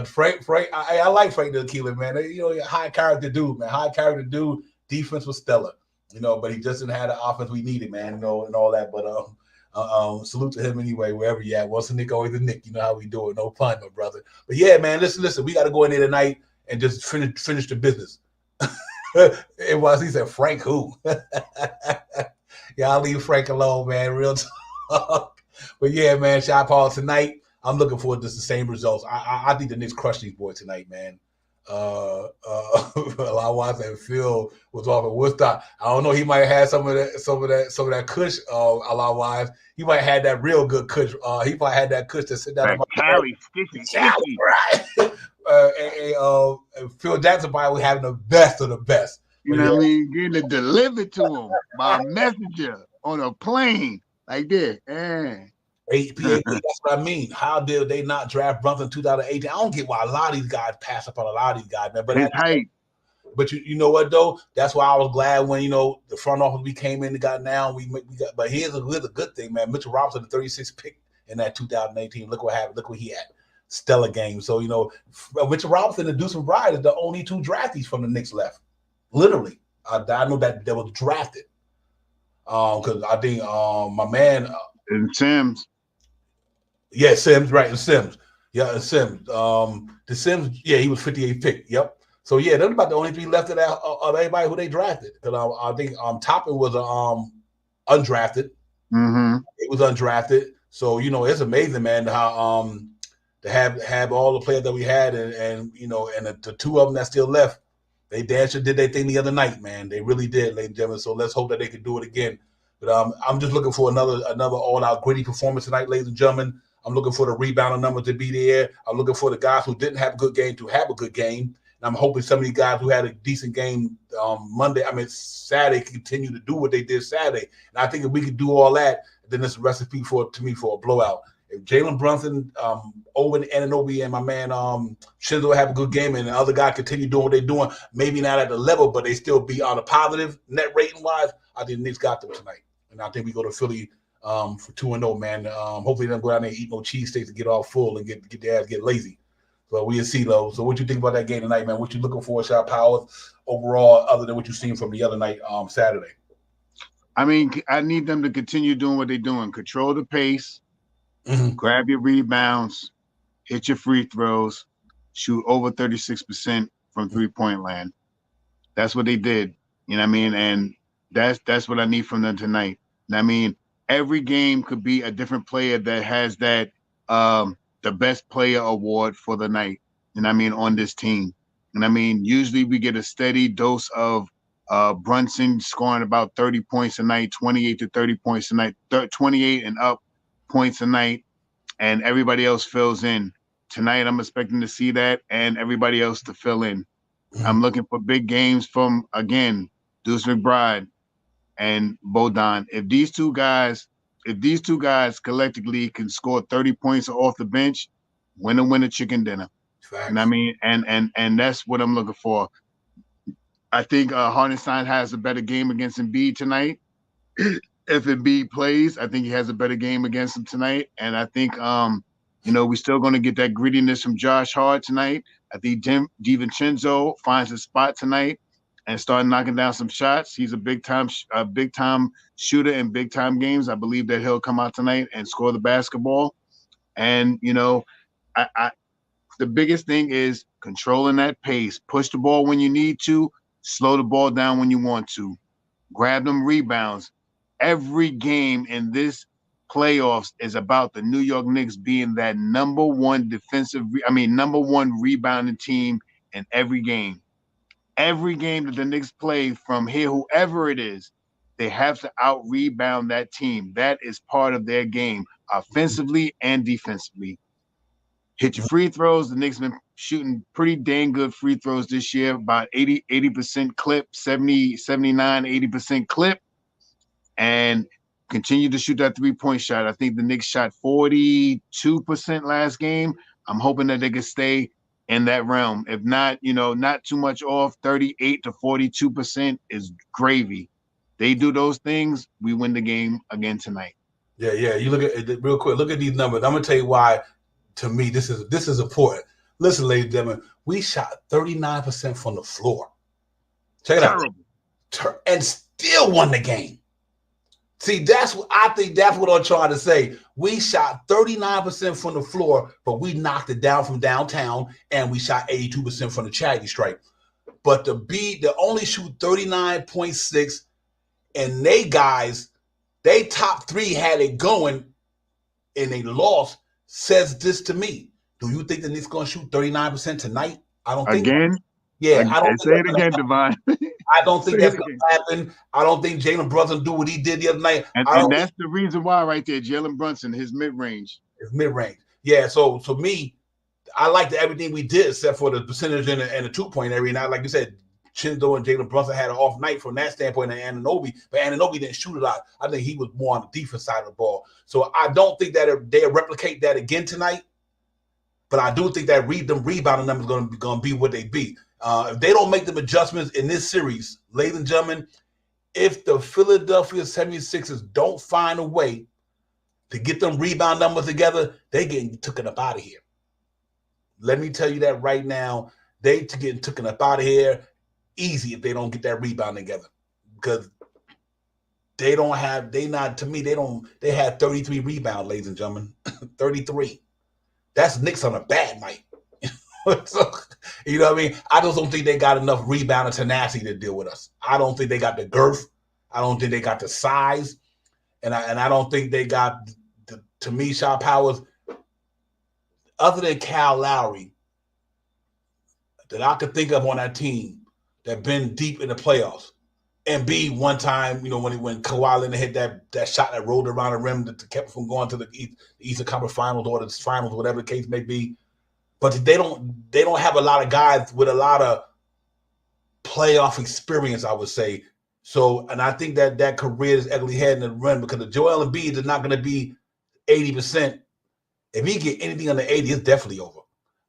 Frank, I like Frank Ntilikina, man. High character dude, man. High character dude. Defense was stellar, but he just didn't have the offense we needed, man, and all that. But salute to him anyway, wherever you at. Once a Nick, always a Nick. You know how we do it. No pun, my brother. But yeah, man, listen. We got to go in there tonight and just finish the business. It was. He said, Frank who? Yeah, I'll leave Frank alone, man. Real talk. But yeah, man, shot Paul tonight. I'm looking forward to the same results. I think the Knicks crush these boys tonight, man. Likewise, and Phil was off at Woodstock. I don't know. He might have had some of that kush. Likewise, he might have had that real good kush. He might have had that kush to sit down. Cali, sticky. Right. And Phil Jackson probably was having the best of the best. You know what I mean? Getting it delivered to him by a messenger on a plane like this. That's what I mean. How did they not draft Brunson in 2018? I don't get why a lot of these guys pass up on a lot of these guys, man. But you know what though? That's why I was glad when the front office we came in and got now. We got. But here's a good thing, man. Mitchell Robinson, the 36th pick in that 2018. Look what happened. Look what he had. Stellar game. So Mitchell Robinson and Deuce McBride are the only two draftees from the Knicks left. Literally, I know that they was drafted. Because I think my man and Sims. Yeah, Sims, right, and Sims. Yeah, and Sims. The Sims, yeah, he was 58th pick. Yep. So yeah, they're about the only three left of everybody who they drafted. Because I think Toppin was undrafted. Mm-hmm. He was undrafted. So it's amazing, man, how to have all the players that we had and the two of them that still left, they damn sure did their thing the other night, man. They really did, ladies and gentlemen. So let's hope that they can do it again. But I'm just looking for another all-out gritty performance tonight, ladies and gentlemen. I'm looking for the rebounding number to be there. I'm looking for the guys who didn't have a good game to have a good game. And I'm hoping some of these guys who had a decent game Saturday continue to do what they did Saturday. And I think if we could do all that, then it's a recipe for a blowout. If Jalen Brunson, Owen Anunoby, and my man Shinzo have a good game, and the other guy continue doing what they're doing, maybe not at the level, but they still be on a positive net rating wise, I think the Knicks got them tonight. And I think we go to Philly for 2-0, man. Hopefully they don't go down there and eat no cheesesteaks and get all full and get their ass get lazy. So we'll see, though. So what you think about that game tonight, man? What you looking for, Shot Powers, overall, other than what you've seen from the other night, Saturday? I mean, I need them to continue doing what they're doing. Control the pace, grab your rebounds, hit your free throws, shoot over 36% from three-point land. That's what they did. You know what I mean? And that's what I need from them tonight. And I mean, every game could be a different player that has that the best player award for the night. And I mean, on this team. And I mean, usually we get a steady dose of Brunson scoring about 30 points a night, 28 to 30 points a night, 28 and up points a night, and everybody else fills in. Tonight, I'm expecting to see that and everybody else to fill in. I'm looking for big games from, again, Deuce McBride and Bodan. If these two guys collectively can score 30 points off the bench, win a chicken dinner. Facts. And I mean, and that's what I'm looking for. I think Hartenstein has a better game against Embiid tonight. If Embiid plays, I think he has a better game against him tonight. And I think we're still going to get that grittiness from Josh Hart tonight. I think DiVincenzo finds his spot tonight and start knocking down some shots. He's a big time shooter in big time games. I believe that he'll come out tonight and score the basketball. And the biggest thing is controlling that pace. Push the ball when you need to, slow the ball down when you want to. Grab them rebounds. Every game in this playoffs is about the New York Knicks being that number one rebounding team in every game. Every game that the Knicks play from here, whoever it is, they have to out rebound that team. That is part of their game, offensively and defensively. Hit your free throws. The Knicks been shooting pretty dang good free throws this year, about 80% clip, 70, 79, 80% clip, and continue to shoot that three-point shot. I think the Knicks shot 42% last game. I'm hoping that they can stay in that realm. If not, not too much off, 38 to 42% is gravy. They do those things, we win the game again tonight. Yeah. You look at it real quick. Look at these numbers. I'm gonna tell you why. To me, this is important. Listen, ladies and gentlemen, we shot 39% from the floor. Check it out, and still won the game. See, I think that's what I'm trying to say. We shot 39% from the floor, but we knocked it down from downtown, and we shot 82% from the charity stripe. But to only shoot 39.6, and they top three had it going, and they lost. Says this to me. Do you think the Knicks going to shoot 39% tonight? I don't think. Again? Yeah, I don't say it again, Devon. I don't think that's going to happen. I don't think Jalen Brunson do what he did the other night. And that's the reason why right there, Jalen Brunson, his mid-range. His mid-range. Yeah, so me, I liked everything we did except for the percentage and the two-point area. Now, like you said, Chinzo and Jalen Brunson had an off night from that standpoint, and Anunoby, but Anunoby didn't shoot a lot. I think he was more on the defense side of the ball. So I don't think that they'll replicate that again tonight, but I do think that them rebounding numbers going to be what they be. If they don't make them adjustments in this series, ladies and gentlemen, if the Philadelphia 76ers don't find a way to get them rebound numbers together, they getting taken up out of here. Let me tell you that right now. They getting taken up out of here easy if they don't get that rebound together, because they had 33 rebounds, ladies and gentlemen. 33. That's Knicks on a bad night. So, you know what I mean? I just don't think they got enough rebound and tenacity to deal with us. I don't think they got the girth. I don't think they got the size. And I don't think they got, to me, Shaw Powers, other than Kyle Lowry, that I could think of on that team that been deep in the playoffs. And B, one time, when Kawhi Leonard hit that shot that rolled around the rim that kept him from going to the Eastern Conference Finals or the Finals, whatever the case may be. But they don't have a lot of guys with a lot of playoff experience, I would say. So, and I think that career is ugly head in the run, because the Joel Embiid is not going to be 80%. If he get anything under 80, it's definitely over.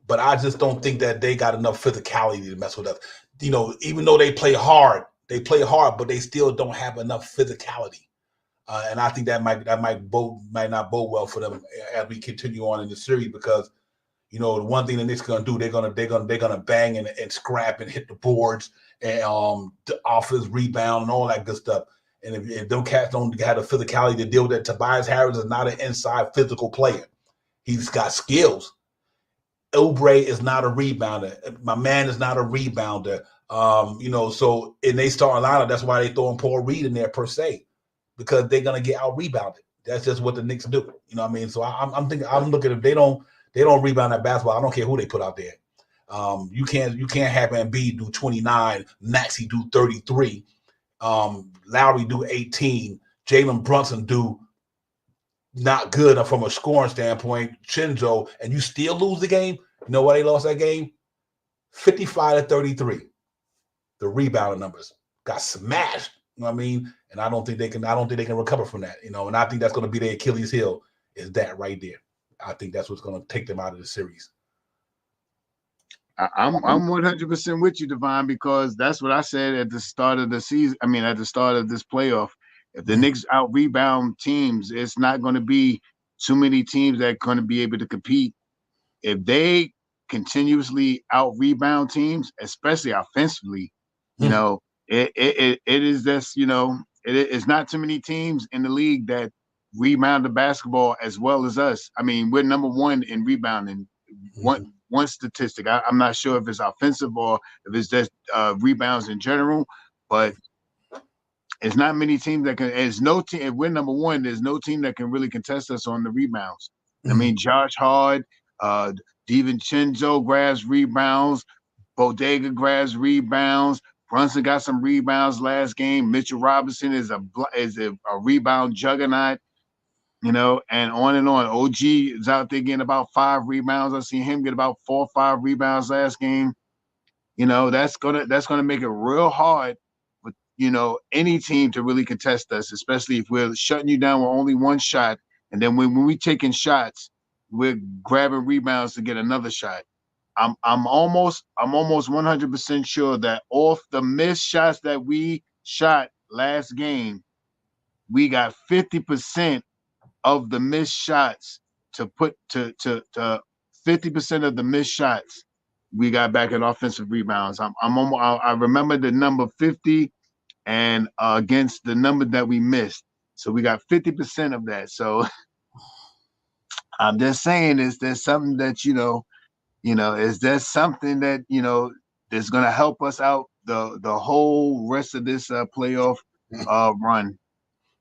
But I just don't think that they got enough physicality to mess with us. Even though they play hard, but they still don't have enough physicality. And I think that might not bode well for them as we continue on in the series, because the one thing the Knicks going to do, they're gonna bang and scrap and hit the boards and the offense rebound and all that good stuff. And if them cats don't have the physicality to deal with that, Tobias Harris is not an inside physical player. He's got skills. Oubre is not a rebounder. My man is not a rebounder. So in they starting lineup, that's why they throwing Paul Reed in there per se, because they're gonna get out rebounded. That's just what the Knicks do. You know what I mean? So I'm looking, if they don't rebound that basketball, I don't care who they put out there. You can't have Embiid do 29, Maxey do 33, Lowry do 18, Jalen Brunson do not good from a scoring standpoint, Chinzo, and you still lose the game. You know why they lost that game? 55-33. The rebounding numbers got smashed. You know what I mean? And I don't think they can recover from that. And I think that's going to be their Achilles heel, is that right there. I think that's what's going to take them out of the series. I'm 100% with you, Devon, because that's what I said at the start of the season. I mean, at the start of this playoff. If the Knicks out rebound teams, it's not going to be too many teams that are going to be able to compete. If they continuously out rebound teams, especially offensively, it is just, it is not too many teams in the league that rebound the basketball as well as us. I mean, we're number one in rebounding, one one statistic. I'm not sure if it's offensive or if it's just rebounds in general, but it's not many teams that can. There's no team. If we're number one, there's no team that can really contest us on the rebounds. I mean, Josh Hard, DiVincenzo grabs rebounds, Bodega grabs rebounds. Brunson got some rebounds last game. Mitchell Robinson is a rebound juggernaut, you know, and on and on. OG is out there getting about 5 rebounds. I seen him get about 4 or 5 rebounds last game. You know, that's gonna make it real hard with, you know, any team to really contest us, especially if we're shutting you down with only one shot, and then when we taking shots, we're grabbing rebounds to get another shot. I'm almost 100% sure that off the missed shots that we shot last game, we got 50% of the missed shots to 50% of the missed shots we got back in offensive rebounds. I remember the number 50 and against the number that we missed. So we got 50% of that. So I'm just saying, is there something that, you know, is there something that, you know, that's going to help us out the whole rest of this playoff run?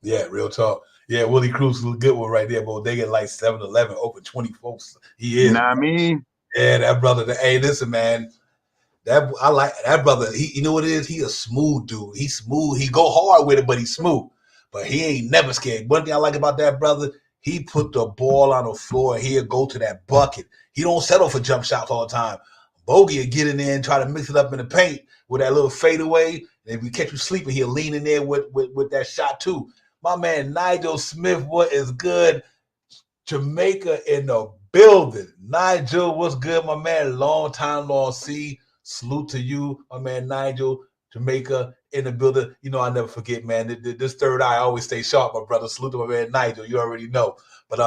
Yeah, real talk. Yeah, Willie Cruz is a good one right there, but they get like 7-11, open 24. He is. You know what I mean? Yeah, that brother. Hey, listen, man. I like that brother. You know what it is? He a smooth dude. He's smooth. He go hard with it, but he's smooth. But he ain't never scared. One thing I like about that brother, he put the ball on the floor and he'll go to that bucket. He don't settle for jump shots all the time. Bogey will get in there and try to mix it up in the paint with that little fadeaway. And if we catch you sleeping, he'll lean in there with that shot too. My man Nigel Smith, what is good? Jamaica in the building. Nigel, what's good, my man? Long time, long see. Salute to you, my man Nigel. Jamaica in the building. You know, I never forget, man. This third eye always stay sharp, my brother. Salute to my man Nigel. You already know. But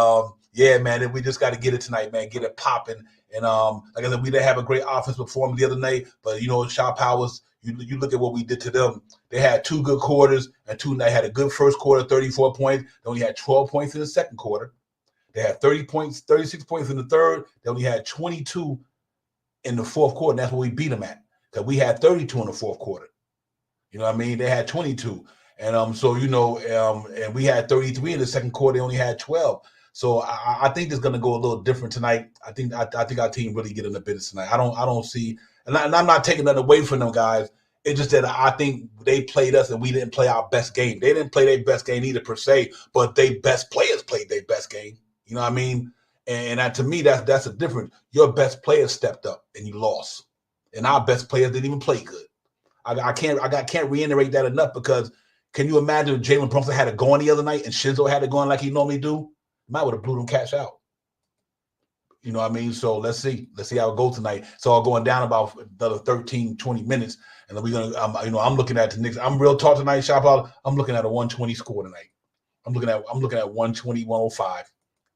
yeah, man, we just got to get it tonight, man. Get it popping. And like I said, we didn't have a great offense performance the other night, but you know, Shaw Powers, you look at what we did to them. They had 2 good quarters, and they had a good first quarter, 34 points. They only had 12 points in the second quarter. They had 30 points, 36 points in the third. They only had 22 in the fourth quarter. And that's what we beat them at. Because we had 32 in the fourth quarter. You know what I mean? They had 22. And so, you know, and we had 33 in the second quarter. They only had 12. So I think it's going to go a little different tonight. I think our team really get in the business tonight. I don't see, and I'm not taking that away from them guys. It's just that I think they played us and we didn't play our best game. They didn't play their best game either per se, but their best players played their best game. You know what I mean? And to me, that's a difference. Your best players stepped up and you lost, and our best players didn't even play good. I can't reiterate that enough, because can you imagine if Jalen Brunson had it going the other night and Shinzo had it going like he normally do? Might would have blew them cats out. You know what I mean? So let's see how it goes tonight. So I'm going down about another 13, 20 minutes, and then we're gonna. I'm looking at the Knicks. I'm real talk tonight, Shop Out. I'm looking at a 120 score tonight. I'm looking at 120, 105.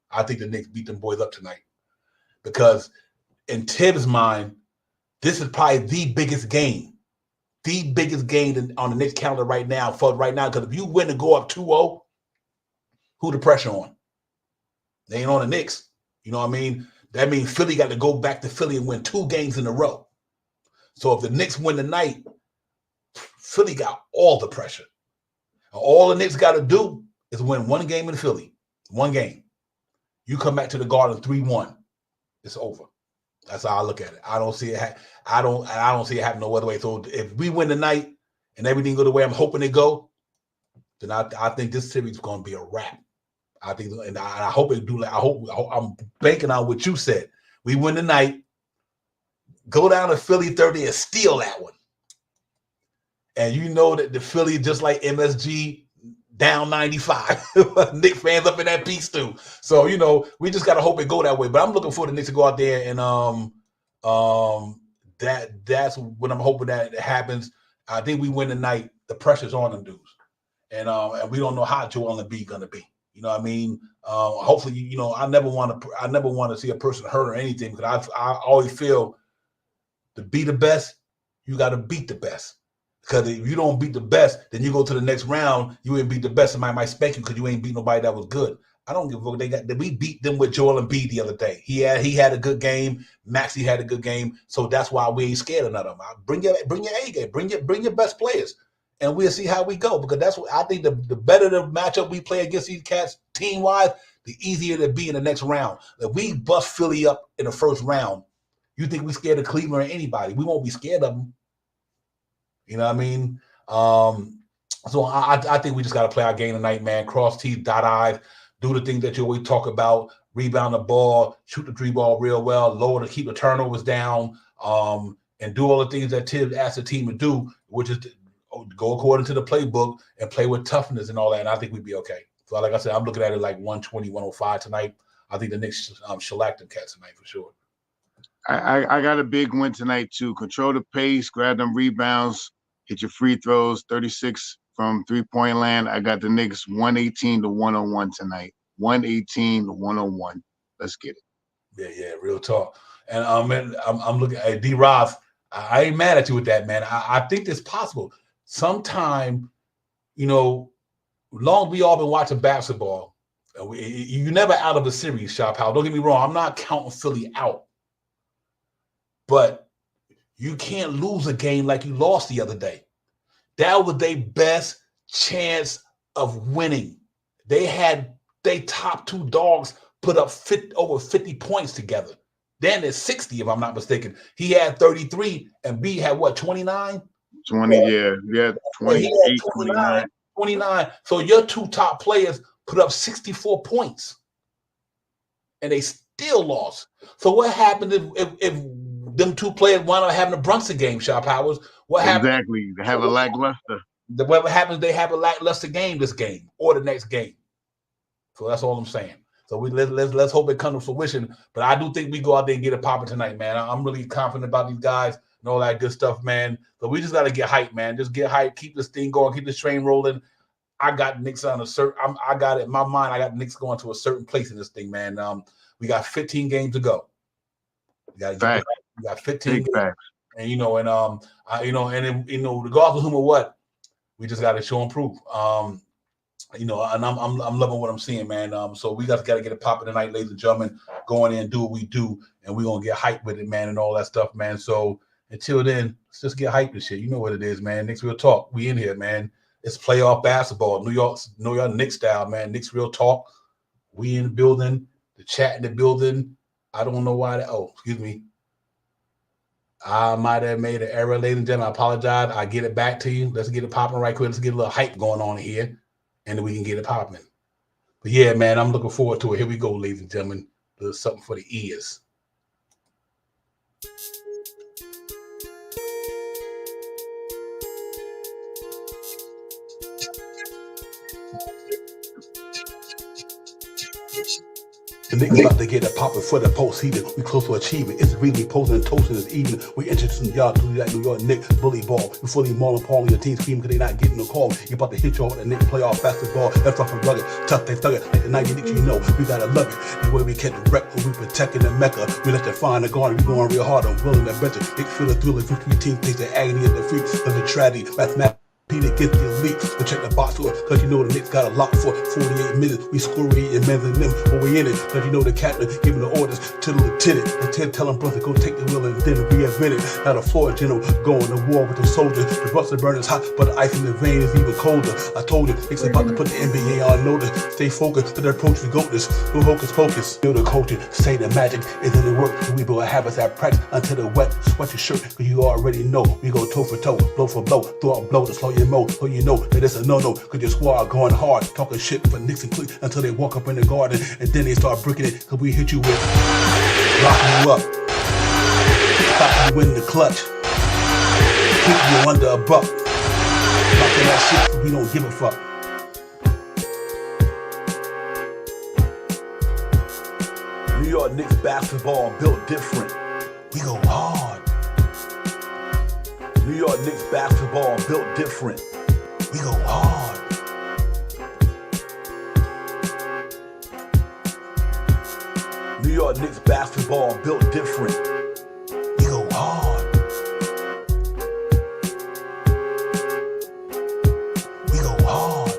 I think the Knicks beat them boys up tonight, because in Tibbs' mind, this is probably the biggest game on the Knicks calendar right now. Because if you win and go up 2-0, who the pressure on? They ain't on the Knicks. You know what I mean? That means Philly got to go back to Philly and win 2 games in a row. So if the Knicks win tonight, Philly got all the pressure. All the Knicks got to do is win 1 game in Philly. 1 game. You come back to the Garden 3-1. It's over. That's how I look at it. I don't see it. I don't see it happening no other way. So if we win tonight and everything go the way I'm hoping it go, then I think this series is going to be a wrap. I think, and I hope it do. I hope I'm banking on what you said. We win tonight, go down to Philly 30 and steal that one. And you know that the Philly, just like MSG, down 95. Knicks fans up in that piece too. So, you know, we just gotta hope it go that way. But I'm looking for the Knicks to go out there and that's what I'm hoping that happens. I think we win tonight. The pressure's on them dudes. And we don't know how Joel Embiid gonna be. You know what I mean? Hopefully, you know, I never want to see a person hurt or anything, because I always feel to be the best, you got to beat the best. Because if you don't beat the best, then you go to the next round, you ain't beat the best. Somebody might spank you because you ain't beat nobody that was good. I don't give a fuck. We beat them with Joel Embiid the other day. He had a good game. Maxey had a good game. So that's why we ain't scared of none of them. Bring your A game. Bring your best players, and we'll see how we go. Because that's what I think. The better the matchup we play against these cats team wise, the easier to be in the next round. If we bust Philly up in the first round, you think we scared of Cleveland or anybody? We won't be scared of them. You know what I mean? So I think we just got to play our game tonight, man. Cross T's, dot I's, do the things that you always talk about, rebound the ball, shoot the three ball real well, lower to keep the turnovers down, and do all the things that Tibbs asked the team to do, which is to go according to the playbook and play with toughness and all that, and I think we'd be okay. So like I said, I'm looking at it like 120, 105 tonight. I think the Knicks shellac them cats tonight for sure. I got a big win tonight, too. Control the pace, grab them rebounds, hit your free throws, 36 from three-point land. I got the Knicks 118-101 tonight. 118-101. Let's get it. Yeah, real talk. And I'm looking at D-Rob. I ain't mad at you with that, man. I think it's possible. Sometime, long as we all been watching basketball, you never out of a series, Shop House. Don't get me wrong. I'm not counting Philly out. But you can't lose a game like you lost the other day. That was their best chance of winning. They top two dogs put up over 50 points together. Then it's 60, if I'm not mistaken. He had 33, and B had what, 29? 20, yeah, 28, 29. 29. So your two top players put up 64 points, and they still lost. So what happened if them two players wound up having a Brunson game, Shop Powers? What happened? Exactly. They have a lackluster. What happens? They have a lackluster game this game or the next game. So that's all I'm saying. So let's hope it comes to fruition. But I do think we go out there and get it popping tonight, man. I'm really confident about these guys and all that good stuff, man. So we just got to get hyped, man. Just get hyped, keep this thing going, keep this train rolling. I got Knicks on a certain. I got it in my mind. I got Knicks going to a certain place in this thing, man. We got 15 games to go. We got 15 games, and regardless of whom or what, we just got to show and prove. And I'm loving what I'm seeing, man. So we got to get it popping tonight, ladies and gentlemen. Go in there and do what we do, and we're gonna get hyped with it, man, and all that stuff, man. So until then, let's just get hyped and shit. You know what it is, man. Knicks Real Talk. We in here, man. It's playoff basketball, New York Knicks style, man. Knicks Real Talk. We in the building, the chat in the building. I don't know why that. Oh, excuse me. I might have made an error, ladies and gentlemen. I apologize. I get it back to you. Let's get it popping right quick. Let's get a little hype going on here, and then we can get it popping. But yeah, man, I'm looking forward to it. Here we go, ladies and gentlemen. There's something for the ears. The niggas about to get it popping for the postseason. We close to achievement. It's really posing and toasting this evening. We introducing y'all to that New York Knicks bully ball. We fully mauling Paul your team screaming because they not getting the call. You about to hit y'all with the Knicks playoff basketball. That's rough and rugged. Tough, they thug it. Like the 90 Knicks, we gotta love it. The way we catch the wreck, we protecting the Mecca. We let you find the garden. We going real hard. I'm willing to bet you. Knicks feel the thrill if your team takes the agony of the freak. Cause the tragedy, mathematics. Peter gets the elite, but check the box score, cause the Knicks got a lock for 48 minutes. We score 8 men than them, but we in it, cause the captain giving the orders to the lieutenant. Lieutenant telling brother go take the wheel and then reinvent it. Now the floor general going to war with the soldiers. The Russell burn is hot, but the ice in the vein is even colder. I told you, Knicks about to put the NBA on notice. Stay focused to the approach to goatness. No hocus pocus. Feel the culture, say the magic is in the work. We build habits at practice until the wet sweat your shirt, cause you already know. We go toe for toe, blow for blow, throw out blow to slow your mo, so you know that it's a no-no, cause your squad going hard, talking shit for Knicks and Cleats until they walk up in the garden, and then they start bricking it, cause we hit you with locking you up, stop you in the clutch, keep you under a buck, talking that shit, we don't give a fuck. New York Knicks basketball built different, we go hard. New York Knicks basketball built different. We go hard. New York Knicks basketball built different. We go hard. We go hard.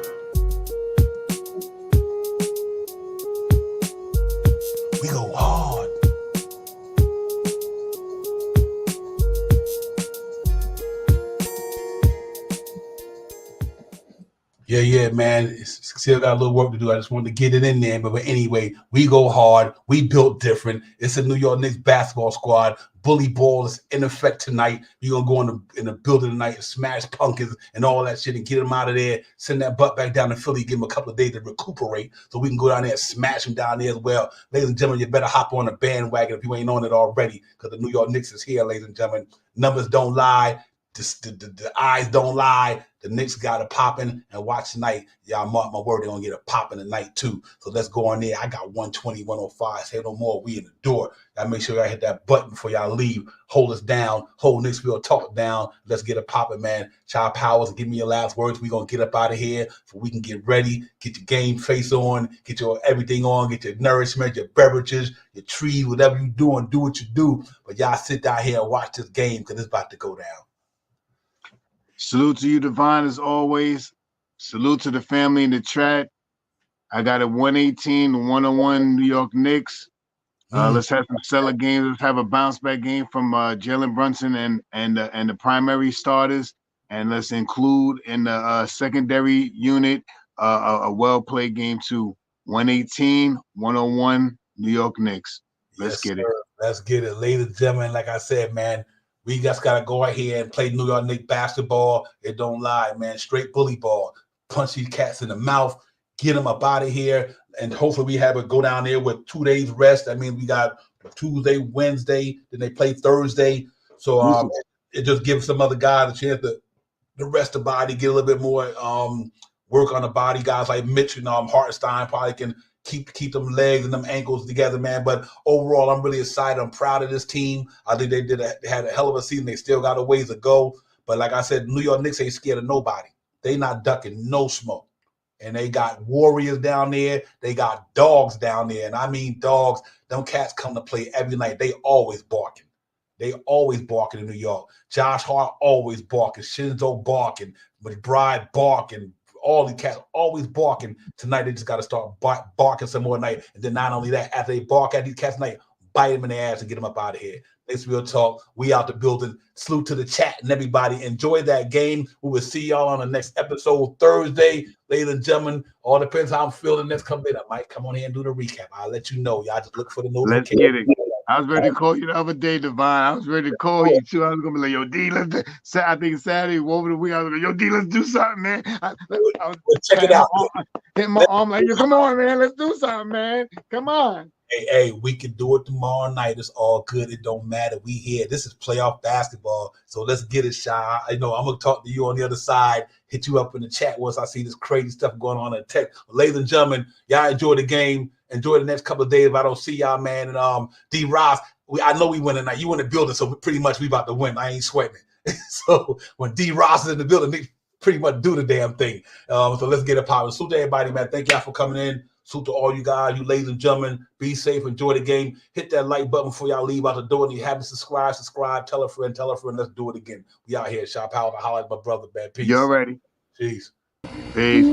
Yeah, man. Still got a little work to do. I just wanted to get it in there. But anyway, we go hard. We built different. It's a New York Knicks basketball squad. Bully ball is in effect tonight. We're going to go in the building tonight and smash Punkins and all that shit and get them out of there. Send that butt back down to Philly. Give them a couple of days to recuperate so we can go down there and smash them down there as well. Ladies and gentlemen, you better hop on the bandwagon if you ain't on it already because the New York Knicks is here, ladies and gentlemen. Numbers don't lie. The eyes don't lie. The Knicks got it popping, and watch tonight. Y'all mark my word, they're going to get it popping tonight, too. So let's go on there. I got 120, 105. Say no more. We in the door. Y'all make sure y'all hit that button before y'all leave. Hold us down. Hold Knicksville Talk down. Let's get it popping, man. Child Powers, give me your last words. We're going to get up out of here so we can get ready, get your game face on, get your everything on, get your nourishment, your beverages, your trees, whatever you doing, do what you do. But y'all sit down here and watch this game because it's about to go down. Salute to you, Divine, as always. Salute to the family in the chat. I got a 118 to 101 New York Knicks. Let's have some stellar games. Let's have a bounce back game from Jalen Brunson and the primary starters, and let's include in the secondary unit a well played game too. 118, 101 New York Knicks. Let's get it. Let's get it, ladies and gentlemen. Like I said, man. We just got to go out here and play New York Knicks basketball. It don't lie, man. Straight bully ball. Punch these cats in the mouth. Get them up out of here. And hopefully we have it go down there with 2 days rest. I mean, we got Tuesday, Wednesday. Then they play Thursday. So it just gives some other guys a chance to rest the body, get a little bit more work on the body. Guys like Mitch and Hartenstein probably can keep them legs and them ankles together, man. But overall, I'm really excited. I'm proud of this team. I think they had a hell of a season. They still got a ways to go. But like I said, New York Knicks ain't scared of nobody. They not ducking no smoke. And they got warriors down there. They got dogs down there. And I mean dogs. Them cats come to play every night. They always barking. They always barking in New York. Josh Hart always barking. Shinzo barking. McBride barking. All these cats always barking. Tonight they just got to start barking some more night. And then not only that, after they bark at these cats tonight, bite them in the ass and get them up out of here. Next Real Talk. We out the building. Salute to the chat and everybody. Enjoy that game. We will see y'all on the next episode Thursday. Ladies and gentlemen, all depends how I'm feeling next come in. I might come on here and do the recap. I'll let you know. Y'all just look for the notification. Let's get it. I was ready to call you the other day, Divine. I was ready to call you too. I was gonna be like, "Yo, D, let's do." I think Saturday over the week. I was like, "Yo, D, let's do something, man." I was check it out. Hitting my arm like, "Yo, come on, man, let's do something, man. Come on." Hey, we can do it tomorrow night. It's all good. It don't matter. We here. This is playoff basketball. So let's get it, Shy. I know I'm gonna talk to you on the other side. Hit you up in the chat once I see this crazy stuff going on in tech. But ladies and gentlemen, y'all enjoy the game. Enjoy the next couple of days. If I don't see y'all, man, and D Ross, I know we win tonight. You in the building, so pretty much we about to win. I ain't sweating it. So when D Ross is in the building, they pretty much do the damn thing. So let's get it popping. Salute to everybody, man. Thank y'all for coming in. Salute to all you guys, you ladies and gentlemen. Be safe. Enjoy the game. Hit that like button before y'all leave out the door. And you haven't subscribe. Tell a friend. Let's do it again. We out here. Shop out. I holler at my brother, man. Peace. You're ready. Peace. Peace.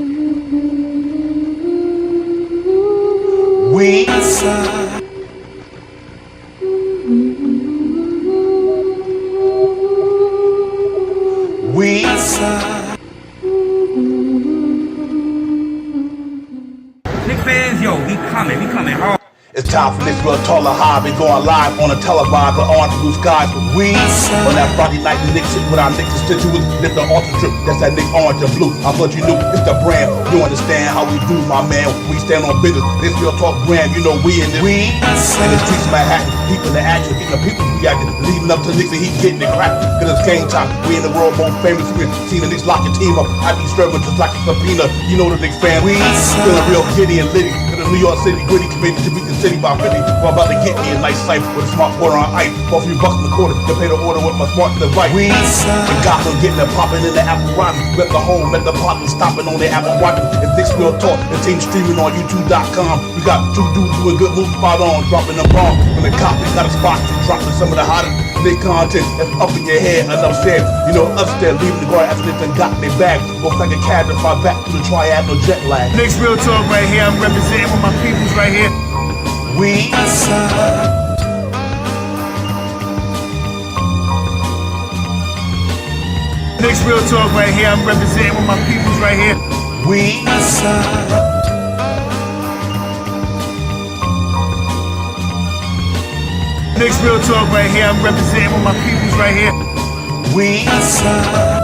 We Knicks fans, yo, we coming hard. It's time for this real taller high. We going live on a televised with orange blue skies with we on that Friday night Knicks with our Knicks constituents. Lift the altar strip. That's that Knicks orange and blue. I thought you knew it's the brand. You understand how we do, my man. We stand on business. This real talk brand. You know we in this. We in the streets of Manhattan. Keeping the action. Keeping the people reacting. Leading up to Knicks and he getting it cracked. Cause it's game time. We in the world most famous. We seen the Knicks lock your team up. I be serving just like a subpoena. You know the Knicks fan. We feeling real giddy and litty. New York City, gritty committed to beat the city by 50. We're about to get me a nice life with a smart quarter on ice. For a few bucks in the quarter to pay the order with my smart to the right. We got them getting it popping in the Apple Watch. Let the home, let the partners stopping on their Apple Watch. It's Knicks Real Talk, the team streaming on YouTube.com. We got two dudes doing good moves spot on, dropping the bomb. When the cop got a spot, dropping some of the hottest Knicks content that's up in your head. Enough said, you know, upstairs leaving the guard after they done got their bag. Looks like a cab to fly back to the triad, no jet lag. Knicks Real Talk right here. I'm representing with my peoples right here. We Knicks Real Talk right here. I'm representing with my peoples right here. We Knicks Real Talk right here. I'm representing with my peoples right here. We